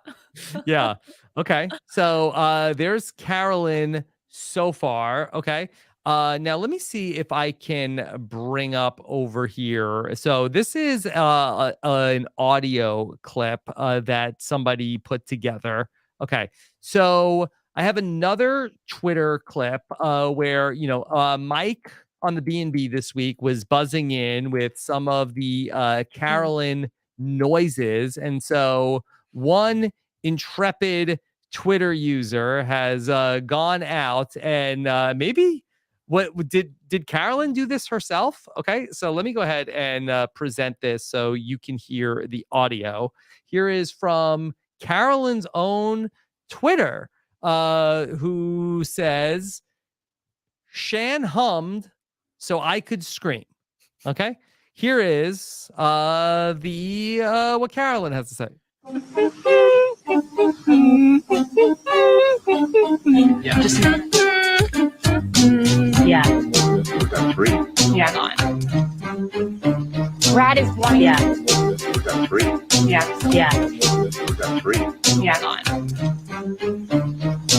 Yeah. Okay. So there's Carolyn so far. Okay. Now let me see if I can bring up over here. So this is an audio clip that somebody put together. Okay. So I have another Twitter clip where, Mike on the B&B this week was buzzing in with some of the Carolyn noises. And so one intrepid Twitter user has gone out and maybe did Carolyn do this herself? Okay, so let me go ahead and present this so you can hear the audio. Here is from Carolyn's own Twitter. Who says Shan hummed so I could scream. Okay, here is what Carolyn has to say. Yeah. Yeah. That's 3. Yeah. Brad is 1. Yeah. That's 3. Yeah. Yeah. That's 3. Yeah.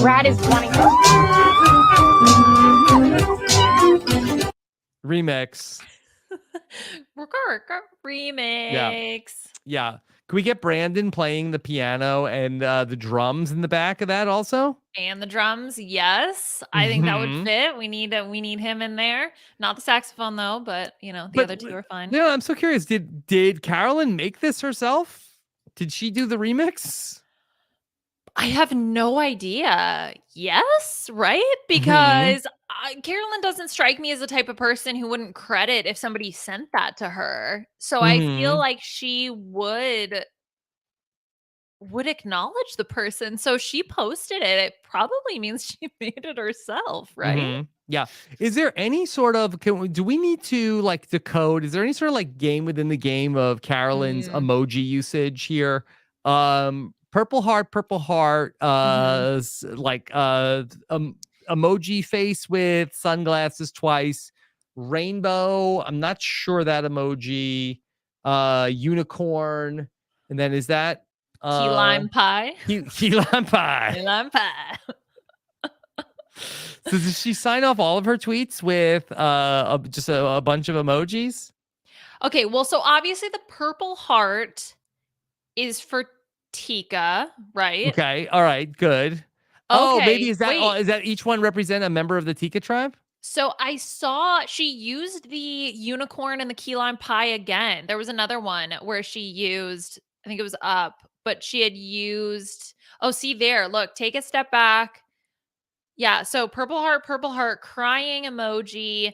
Brad is 1. Remix. Remix. Yeah. Can we get Brandon playing the piano and the drums in the back of that also? And the drums, yes. I think that would fit. We need him in there. Not the saxophone though, but the other 2 are fine. Yeah, I'm so curious. Did Carolyn make this herself? Did she do the remix? I have no idea. Yes, right? Because Carolyn doesn't strike me as the type of person who wouldn't credit if somebody sent that to her. So I feel like she would acknowledge the person. So she posted it. It probably means she made it herself, right? Yeah. Is there any sort of, do we need to decode? Is there any sort of game within the game of Carolyn's emoji usage here? Purple heart, emoji face with sunglasses twice. Rainbow, I'm not sure that emoji. Unicorn, and then is that Key lime pie? Key lime pie. Key lime pie. So does she sign off all of her tweets with just a bunch of emojis? Okay, well, so obviously the purple heart is for Tika, right? Okay, all right, good. Oh, maybe is wait. that each one represent a member of the Tika tribe? So I saw she used the unicorn and the key lime pie again. There was another one where she used, I think it was up, but she had used, oh, see there, look, take a step back. Yeah, so purple heart, crying emoji,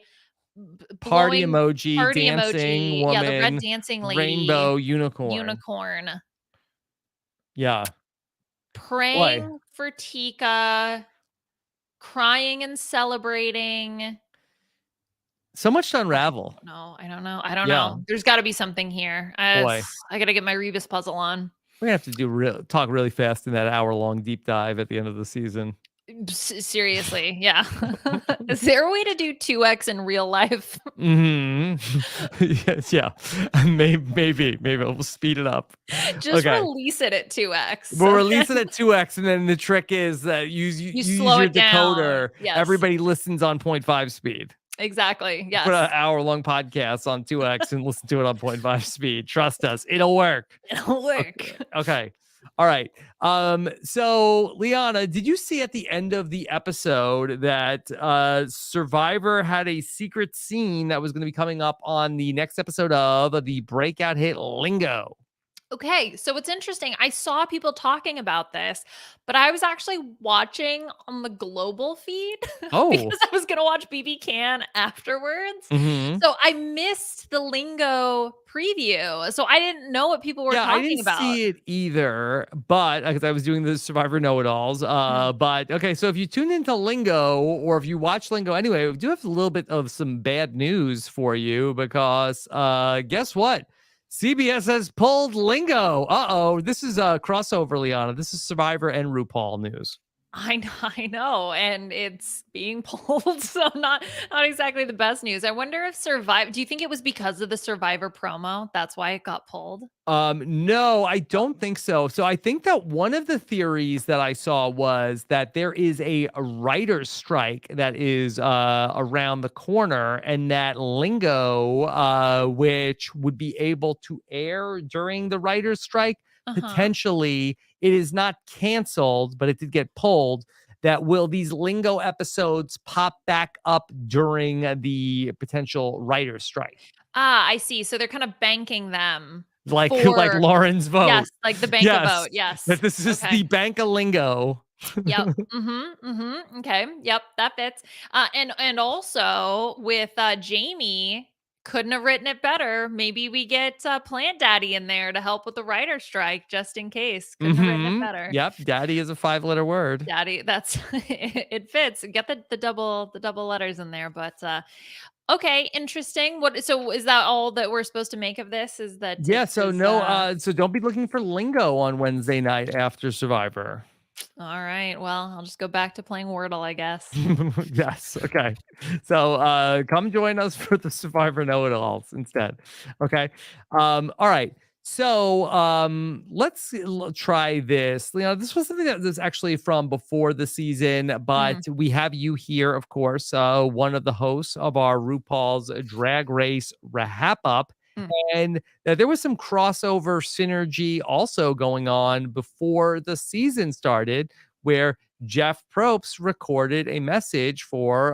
Party blowing, emoji, party dancing emoji. woman, Yeah, the red dancing lady. rainbow, unicorn. Unicorn. Yeah. Praying for Tika, crying and celebrating. So much to unravel. No, I don't know. There's got to be something here. Boy. I got to get my Rebus puzzle on. We're gonna have to do talk really fast in that hour-long deep dive at the end of the season. Seriously, yeah. Is there a way to do 2x in real life? Yes, yeah. Maybe we'll speed it up. Just release it at 2x. We'll release it at 2x, and then the trick is that you use slow your it down. decoder. Yes. Everybody listens on 0.5 speed. Exactly. Yes. Put an hour-long podcast on 2x and listen to it on 0.5 speed. Trust us, it'll work. It'll work. Okay. All right. So Liana, did you see at the end of the episode that Survivor had a secret scene that was going to be coming up on the next episode of the breakout hit Lingo? Okay, so it's interesting. I saw people talking about this, but I was actually watching on the global feed because I was going to watch BB Can afterwards. So I missed the Lingo preview. So I didn't know what people were talking about. I didn't see it either, but because I was doing the Survivor Know-It-Alls. But okay, so if you tune into Lingo or if you watch Lingo anyway, we do have a little bit of some bad news for you because guess what? CBS has pulled Lingo. This is a crossover, Liana. This is Survivor and RuPaul news. I know, and it's being pulled, so not exactly the best news. I wonder if Survivor. Do you think it was because of the Survivor promo? That's why it got pulled. No, I don't think so. So I think that one of the theories that I saw was that there is a writer's strike that is around the corner, and that Lingo, which would be able to air during the writer's strike, potentially it is not canceled, but it did get pulled. That will these Lingo episodes pop back up during the potential writer's strike? I see. So they're kind of banking them. Like Lauren's vote. Yes, like the bank of vote. Yes. That this is the bank of Lingo. Yep. Okay. Yep. That fits. And also with Jamie, couldn't have written it better. Maybe we get Plant Daddy in there to help with the writer's strike, just in case. Couldn't have written it better. Yep. Daddy is a 5-letter word. Daddy. That's it fits. Get the double letters in there, but. Okay, interesting. So is that all that we're supposed to make of this? Is that so don't be looking for Lingo on Wednesday night after Survivor. All right. Well, I'll just go back to playing Wordle, I guess. Yes. Okay. So come join us for the Survivor Know-It-Alls instead. Okay. All right. So let's try this. This was something that was actually from before the season, but we have you here, of course, one of the hosts of our RuPaul's Drag Race RHAP Up. And there was some crossover synergy also going on before the season started, where Jeff Probst recorded a message for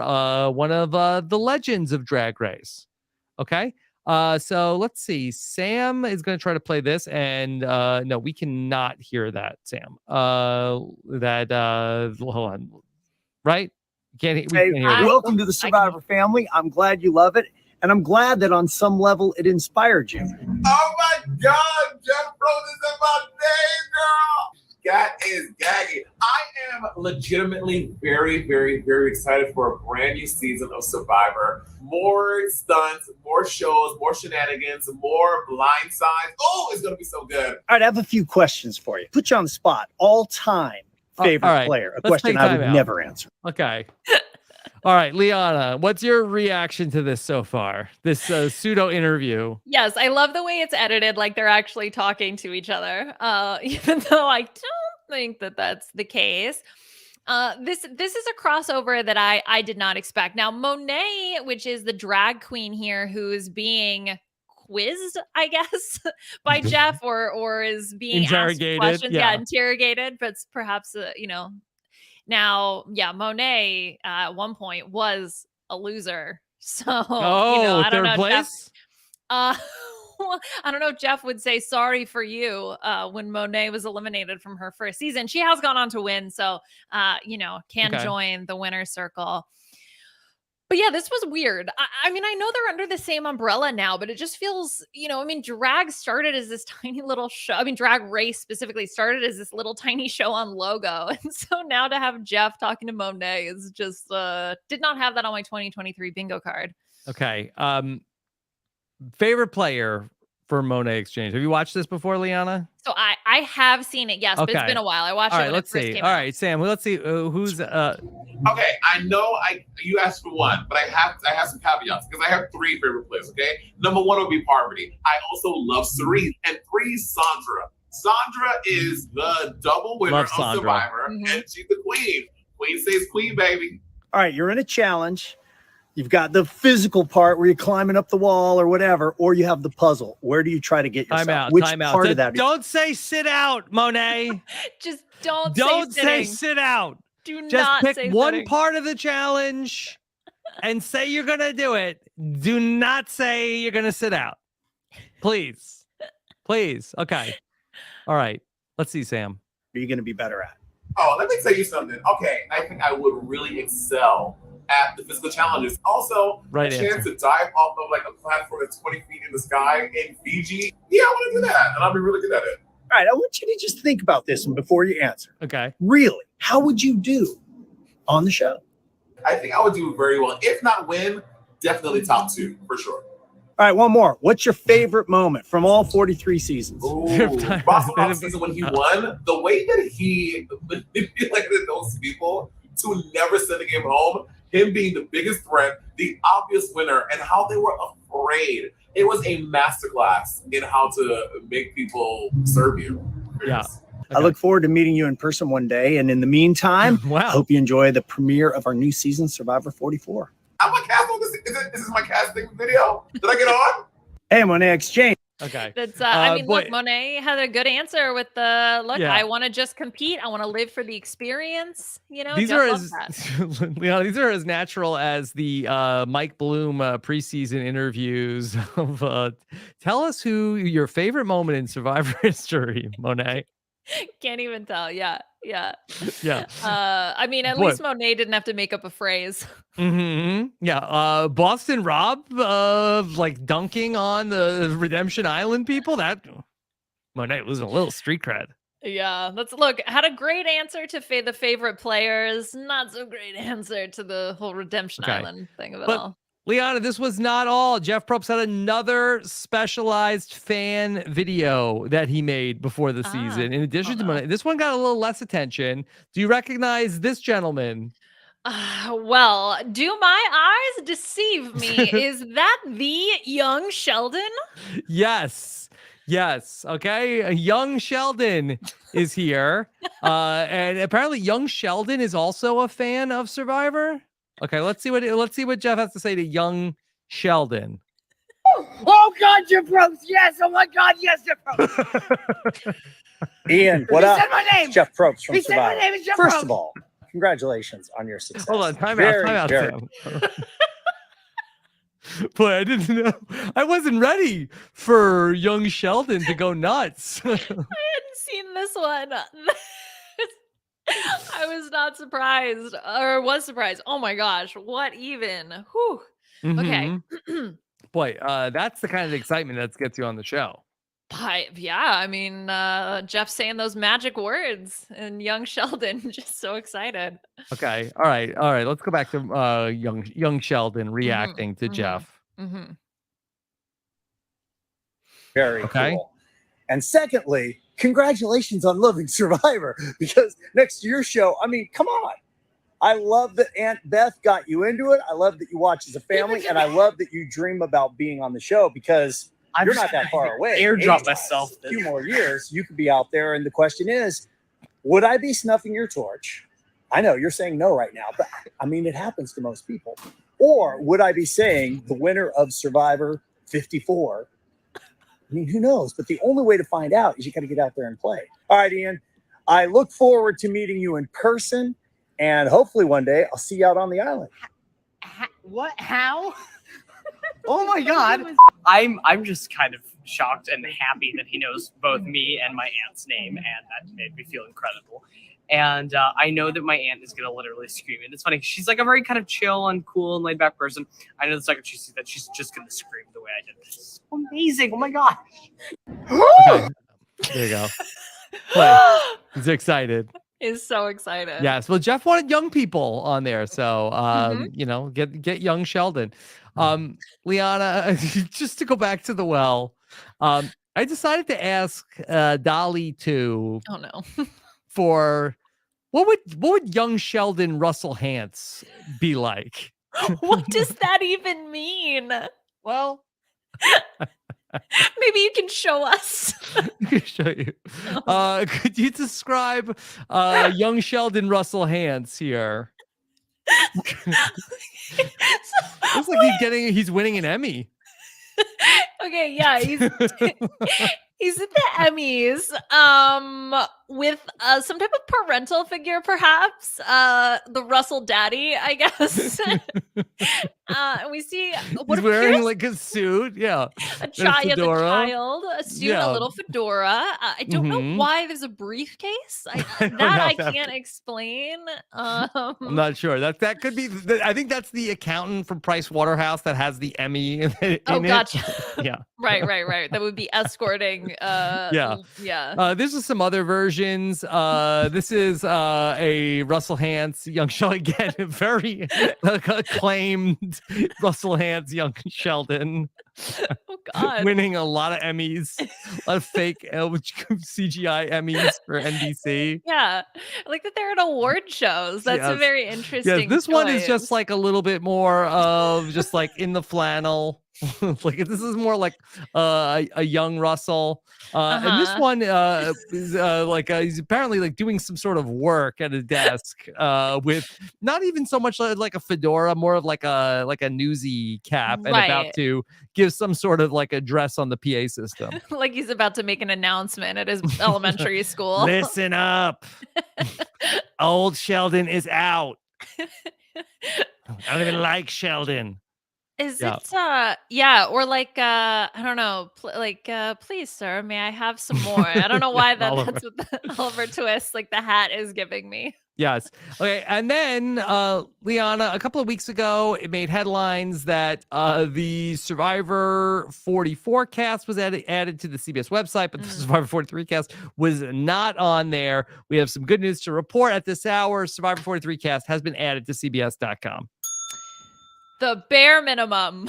one of the legends of Drag Race. Okay. So let's see. Sam is going to try to play this, and no, we cannot hear that, Sam. Hold on. Right? We can't hear it. Welcome to the Survivor family. I'm glad you love it, and I'm glad that on some level it inspired you. Oh my God, Jeff Probst is in my name, girl. Scott is gagging. I am legitimately very, very, very excited for a brand new season of Survivor. More stunts, more shows, more shenanigans, more blind sides. Oh, it's going to be so good. All right, I have a few questions for you. Put you on the spot. All-time favorite all right. player. A Let's question take I would time out. never answer. Okay. All right, Liana, what's your reaction to this so far? This pseudo interview. Yes, I love the way it's edited, like they're actually talking to each other, even though I don't think that that's the case. This is a crossover that I did not expect. Now, Monet, which is the drag queen here, who is being quizzed, I guess, by Jeff, or is being Interrogated, asked questions, yeah. interrogated, but perhaps Now, yeah, Monet at one point was a loser. So, I don't third know. place? I don't know if Jeff would say sorry for you when Monet was eliminated from her first season. She has gone on to win, so can Okay. join the winner's circle. But yeah, this was weird. I mean, I know they're under the same umbrella now, but it just feels, drag started as this tiny little show. I mean, Drag Race specifically started as this little tiny show on Logo. And so now to have Jeff talking to Monet is just, did not have that on my 2023 bingo card. Okay. Favorite player for Monet Exchange. Have you watched this before, Liana? So I have seen it, yes, but it's been a while. I watched All it right, when let's it first see. came All out. right, Sam, let's see who's Okay, I know you asked for one, but I have some caveats because I have three favorite players, okay? Number one would be Parvati. I also love Cerise. And three, Sandra. Sandra is the double winner Love of Sandra. Survivor, and she's the queen. Queen stays queen, baby. All right, you're in a challenge. You've got the physical part where you're climbing up the wall or whatever, or you have the puzzle. Where do you try to get yourself? time out. Which Time out. part of that? Don't say sit out, Monet. Just don't say sit out. Do Just not pick say one sitting. part of the challenge and say you're gonna do it. Do not say you're gonna sit out. Please. Please. Okay. All right. Let's see, Sam. Are you going to be better at? Oh, let me tell you something. Okay, I think I would really excel at the physical challenges. Also, Right a answer. chance to dive off of like a platform that's 20 feet in the sky in Fiji. Yeah, I want to do that, and I'll be really good at it. All right, I want you to just think about this one before you answer. Okay. Really, how would you do on the show? I think I would do very well. If not win, definitely top two for sure. All right, one more. What's your favorite moment from all 43 seasons? Boston Rob season when he won, the way that he manipulated those people to never send the game home, him being the biggest threat, the obvious winner, and how they were afraid. It was a masterclass in how to make people serve you. Yeah. I look forward to meeting you in person one day. And in the meantime, Wow. I hope you enjoy the premiere of our new season, Survivor 44. I'm a cast on this. Is this my casting video? Did I get on? Hey, Monet Exchange. Okay. That's boy- look, Monet had a good answer with the look. Yeah. I want to just compete. I want to live for the experience. These Jeff are loves as that. Leon, these are as natural as the Mike Bloom preseason interviews of tell us who your favorite moment in Survivor history, Monet. Can't even tell. Yeah. Yeah. I mean, at Boy. least Monet didn't have to make up a phrase. Yeah. Boston Rob like dunking on the Redemption Island people. That Monet losing a little street cred. Yeah, let's look. Had a great answer to the favorite players. Not so great answer to the whole Redemption Okay. Island thing of it But all. Liana, this was not all. Jeff Probst had another specialized fan video that he made before the season. In addition to Monet, this one got a little less attention. Do you recognize this gentleman? Well, do my eyes deceive me? Is that the young Sheldon? Yes. Okay. Young Sheldon is here. And apparently young Sheldon is also a fan of Survivor. Okay, let's see what Jeff has to say to young Sheldon. Oh God, Jeff Probst. Yes. Oh my God. Yes, Jeff Probst. Ian, what He up? said my name. It's Jeff Probst from He said my Survivor. name is Jeff First Probst. of all, congratulations on your success. Hold on, time Very, out, very- Sam. Boy, I didn't know. I wasn't ready for young Sheldon to go nuts. I hadn't seen this one. I was not surprised, or was surprised. Oh my gosh, what even? Whew. Okay. Mhm. Boy, that's the kind of excitement that gets you on the show. Yeah, I mean, Jeff saying those magic words and young Sheldon just so excited. Okay. All right. Let's go back to young Sheldon Mhm, reacting to mhm, Jeff. mhm. Very Okay. cool. And secondly, congratulations on Living Survivor, because next to your show, I mean, come on. I love that Aunt Beth got you into it. I love that you watch as a family, and I love that you dream about being on the show, because you're not that far away. Airdrop Age-wise. myself. A few more years, you could be out there. And the question is, would I be snuffing your torch? I know you're saying no right now, but I mean, it happens to most people. Or would I be saying the winner of Survivor 54? I mean, who knows? But the only way to find out is you got to get out there and play. All right, Ian, I look forward to meeting you in person, and hopefully one day I'll see you out on the island. What? How? Oh my God! I'm just kind of shocked and happy that he knows both me and my aunt's name, and that made me feel incredible. And I know that my aunt is gonna literally scream. And it's funny, she's like a very kind of chill and cool and laid back person. I know the second she sees that, she's just gonna scream the way I did. This is amazing! Oh my gosh! Okay. There you go. Play. He's excited. Is so excited. Yes. Well, Jeff wanted young people on there, so Mhm. you know, get young Sheldon. Liana, just to go back to the well, I decided to ask Dolly to Oh no. for what would young Sheldon Russell Hantz be like? What does that even mean? Well, maybe you can show us. I can show you. Could you describe young Sheldon Russell Hantz here? Looks like he's winning an Emmy. Okay, yeah, he's he's at the Emmys with some type of parental figure, perhaps the Russell daddy, I guess. And we see what He's wearing appears like a suit, yeah, a and child, a suit, Yeah. a little fedora. I don't know Mhm. why there's a briefcase. don't know I if that- can't explain. I'm not sure. That could be. I think that's the accountant from Price Waterhouse that has the Emmy in it. Gotcha. Yeah. Right. That would be escorting. Yeah. Yeah. This is some other versions. This is a Russell Hantz young Sheldon, again, very acclaimed Russell Hantz young Sheldon. Oh God. Winning a lot of Emmys, a lot of fake CGI Emmys for NBC. Yeah, I like that they're at award shows. That's a Yes. very interesting. Yeah, this one is choice. just like a little bit more of just like in the flannel. Like this is more like a young Russell, and this one is like he's apparently like doing some sort of work at a desk with not even so much like a fedora, more of like a newsy cap, and about Right. to give some sort of like address on the PA system. Like he's about to make an announcement at his elementary school. Listen up, old Sheldon is out. I don't even like Sheldon. Is Yeah. it or like I don't know, please sir, may I have some more? I don't know why Oliver. that's what the Oliver Twist, like the hat is giving me. Yes. Okay. And then Liana, a couple of weeks ago, it made headlines that the Survivor 44 cast was added to the CBS website, but the Survivor 43 cast was not on there. We have some good news to report at this hour. Survivor 43 cast has been added to CBS.com. The bare minimum.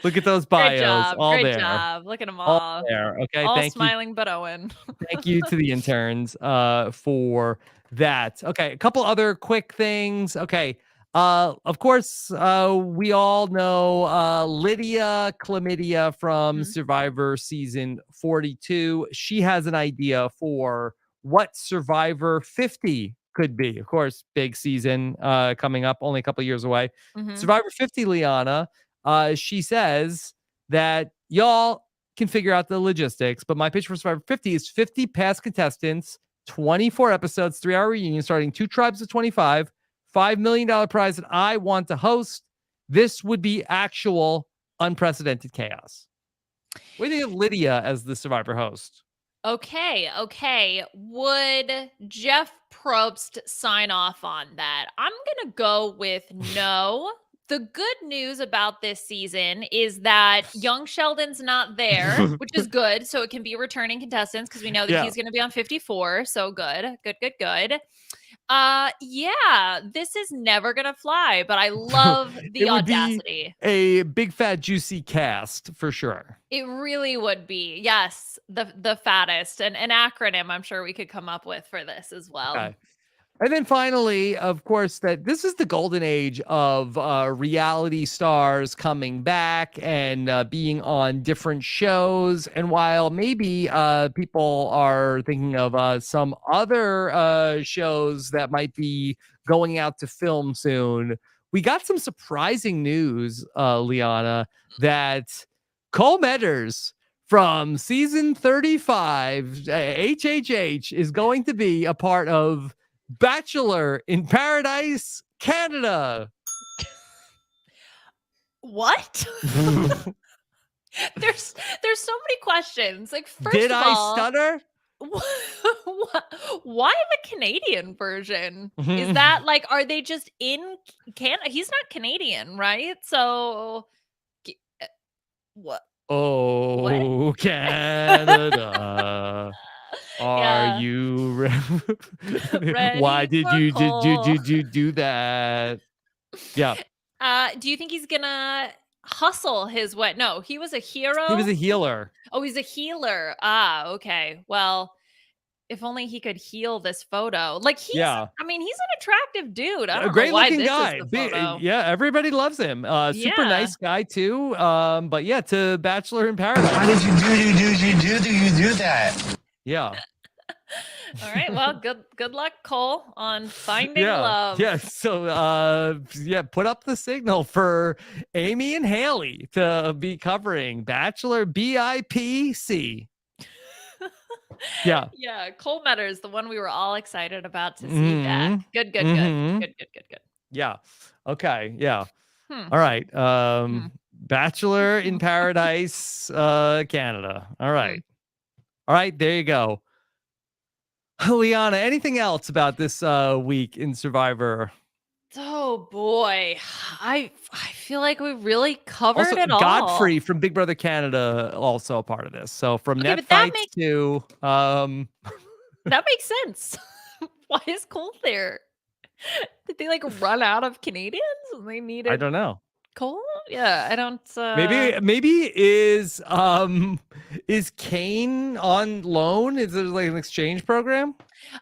Look at those bios. Great job. All Great there. job. Look at them All all. there. Okay. All Thank you. smiling but Owen. Thank you to the interns for that. Okay, a couple other quick things. Okay. Of course, we all know Lydia Chlamydia from Survivor season 42. She has an idea for what Survivor 50 could be. Of course, big season coming up, only a couple years away. Survivor 50, Liana, she says that y'all can figure out the logistics, but my pitch for Survivor 50 is 50 past contestants, 24 episodes, 3-hour reunion starting 2 tribes of 25, $5 million prize that I want to host. This would be actual unprecedented chaos. What do you think of Lydia as the Survivor host? Okay. Would Jeff Probst sign off on that? I'm going to go with no. The good news about this season is that young Sheldon's not there, which is good. So it can be returning contestants because we know that Yeah. he's going to be on 54. So good. Yeah, this is never gonna fly, but I love the It would audacity. be a big fat juicy cast for sure. It really would be. Yes, the fattest. And an acronym I'm sure we could come up with for this as well. Okay. And then finally, of course, that this is the golden age of reality stars coming back and being on different shows. And while maybe people are thinking of some other shows that might be going out to film soon, we got some surprising news, Liana, that Cole Medders from season 35, HHH, is going to be a part of Bachelor in Paradise, Canada. What? There's so many questions. Like, first Did of I all, stutter? why the Canadian version? Is that like, are they just in Canada? He's not Canadian, right? So what? Oh, Canada. Are you Ready why did for you Cole? do that? Yeah. Do you think he's gonna hustle his way? No, he was a hero. He was a healer. Oh, he's a healer. Ah, okay. Well, if only he could heal this photo. Like he's, Yeah. I mean, he's an attractive dude. I A don't great know why looking this guy. is the photo. Yeah, everybody loves him. Super Yeah. nice guy too. But yeah, to Bachelor in Paradise. How did you do that? Yeah. All right. Well, good luck, Cole, on finding love. Yeah. So yeah, put up the signal for Amy and Haley to be covering Bachelor BIPC. Yeah. Yeah. Cole Medders, the one we were all excited about to see back. Good. Good. Yeah. Okay. Yeah. Hmm. All right. Bachelor in Paradise, Canada. All right. All right. There you go. Liana, anything else about this week in Survivor? Oh boy, I feel like we really covered Also, it all. Godfrey from Big Brother Canada also a part of this. So from Okay, net but that fights to that makes sense. Why is Cole there? Did they like run out of Canadians and they needed I don't know. Cole? Yeah, I don't. Maybe is Kane on loan? Is it like an exchange program?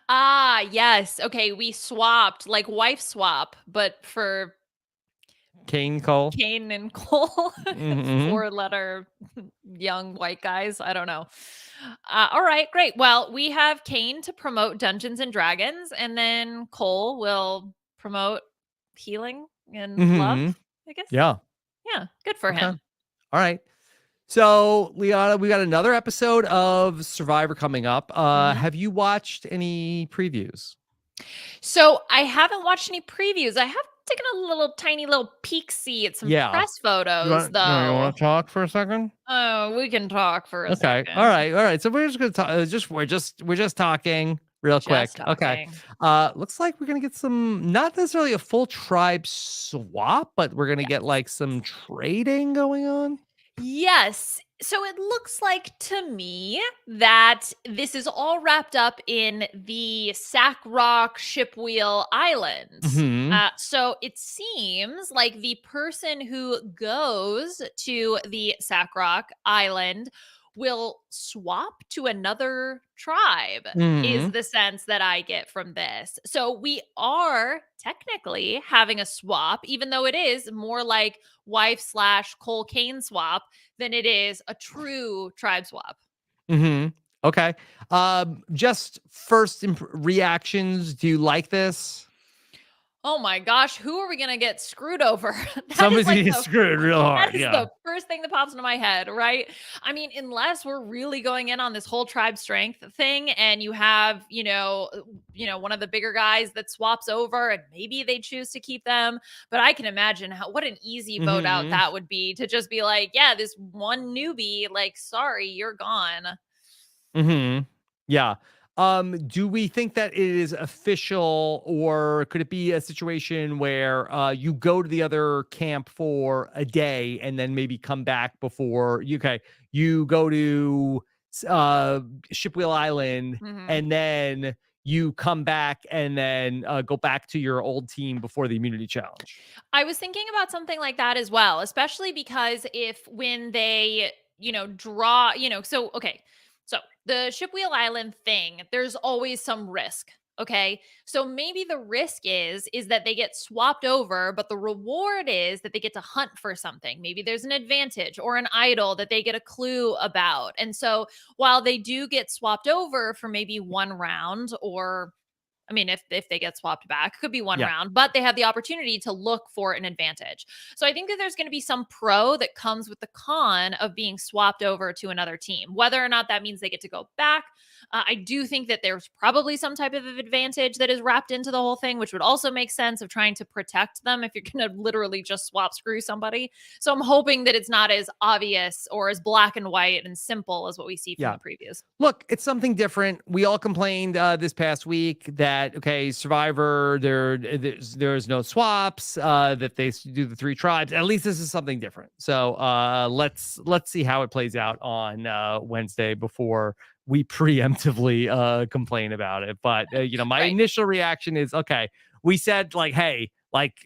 Ah, yes. Okay, we swapped, like wife swap, but for Kane Cole. Kane and Cole, Mhm. 4-letter young white guys. I don't know. All right, great. Well, we have Kane to promote Dungeons and Dragons, and then Cole will promote healing and love, I guess. Yeah. Yeah, good for Okay. him. All right. So, Liana, we got another episode of Survivor coming up. Have you watched any previews? So I haven't watched any previews. I have taken a tiny little peek see at some press photos, though. You want to talk for a second? Oh, we can talk for a Okay. second. All right. So we're just gonna talk. We're just talking real quick. Okay. Looks like we're gonna get some, not necessarily a full tribe swap, but we're gonna get like some trading going on. Yes. So it looks like to me that this is all wrapped up in the Sack Rock Shipwheel Islands. So it seems like the person who goes to the Sack Rock Island will swap to another tribe, is the sense that I get from this. So we are technically having a swap, even though it is more like wife/Cole Kane swap than it is a true tribe swap. Okay. Just first reactions. Do you like this? Oh my gosh, who are we going to get screwed over? Somebody's gonna get screwed real hard. That is the first thing that pops into my head, right? I mean, unless we're really going in on this whole tribe strength thing and you have, one of the bigger guys that swaps over and maybe they choose to keep them. But I can imagine what an easy vote out that would be to just be like, yeah, this one newbie, like, sorry, you're gone. Yeah. Do we think that it is official, or could it be a situation where you go to the other camp for a day and then maybe come back before you go to Shipwheel Island and then you come back and then go back to your old team before the immunity challenge? I was thinking about something like that as well, especially because when they, draw, so the Shipwheel Island thing, there's always some risk. Okay. So maybe the risk is that they get swapped over, but the reward is that they get to hunt for something. Maybe there's an advantage or an idol that they get a clue about. And so while they do get swapped over for maybe one round, or I mean, if they get swapped back, could be one round, but they have the opportunity to look for an advantage. So I think that there's going to be some pro that comes with the con of being swapped over to another team. Whether or not that means they get to go back, I do think that there's probably some type of advantage that is wrapped into the whole thing, which would also make sense of trying to protect them if you're going to literally just swap screw somebody. So I'm hoping that it's not as obvious or as black and white and simple as what we see from the previews. Look, it's something different. We all complained this past week that Survivor, there's no swaps, that they do the 3 tribes. At least this is something different. So let's see how it plays out on Wednesday before we preemptively complain about it. But my initial reaction is, we said hey,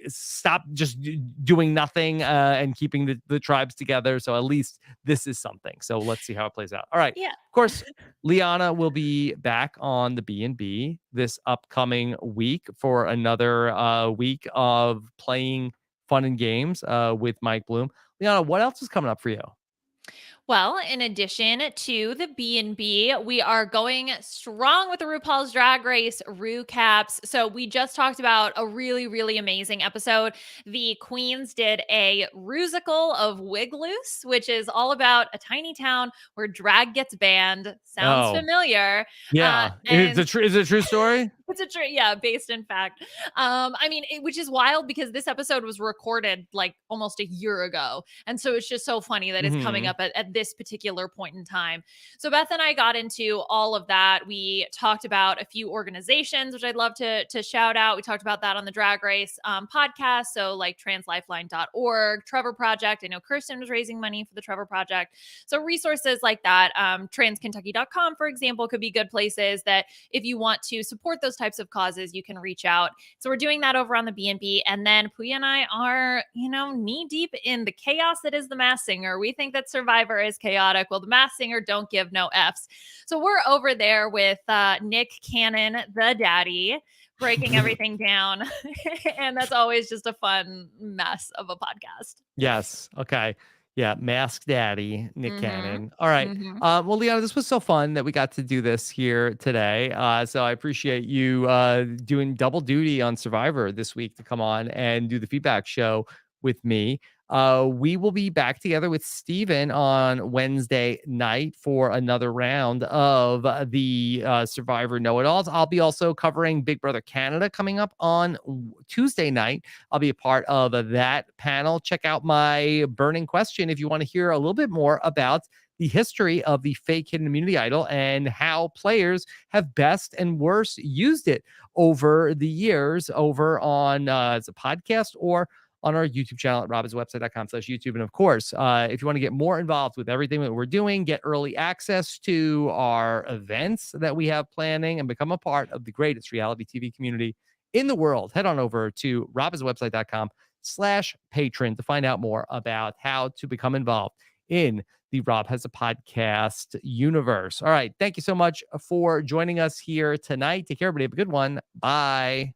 stop just doing nothing and keeping the tribes together. So at least this is something. So let's see how it plays out. All right. Yeah. Of course, Liana will be back on the B&B this upcoming week for another week of playing fun and games with Mike Bloom. Liana, what else is coming up for you? Well, in addition to the B&B, we are going strong with the RuPaul's Drag Race recaps. So we just talked about a really, really amazing episode. The queens did a rusical of Wig Loose, which is all about a tiny town where drag gets banned. Sounds familiar. Yeah. Is it a true story? It's based in fact. Which is wild because this episode was recorded almost a year ago. And so it's just so funny that it's coming up at this particular point in time. So Beth and I got into all of that. We talked about a few organizations, which I'd love to shout out. We talked about that on the Drag Race podcast. So like translifeline.org, Trevor Project. I know Kirsten was raising money for the Trevor Project. So resources like that, transkentucky.com, for example, could be good places that if you want to support those types of causes, you can reach out. So we're doing that over on the B&B. And then Puya and I are, knee deep in the chaos that is the Masked Singer. We think that Survivor is chaotic. Well, the Masked Singer don't give no Fs. So we're over there with Nick Cannon, the daddy, breaking everything down. And that's always just a fun mess of a podcast. Yes. Okay. Yeah, Masked Daddy, Nick Cannon. All right. Well, Liana, this was so fun that we got to do this here today. So I appreciate you doing double duty on Survivor this week to come on and do the feedback show with me. We will be back together with Steven on Wednesday night for another round of the Survivor Know-It-Alls. I'll be also covering Big Brother Canada coming up on Tuesday night. I'll be a part of that panel. Check out my burning question if you want to hear a little bit more about the history of the fake hidden immunity idol and how players have best and worst used it over the years over on as a podcast or on our YouTube channel at robhasawebsite.com/YouTube. And of course, if you want to get more involved with everything that we're doing, get early access to our events that we have planning, and become a part of the greatest reality TV community in the world, head on over to robhasawebsite.com/patron to find out more about how to become involved in the Rob Has a Podcast universe. All right. Thank you so much for joining us here tonight. Take care, everybody. Have a good one. Bye.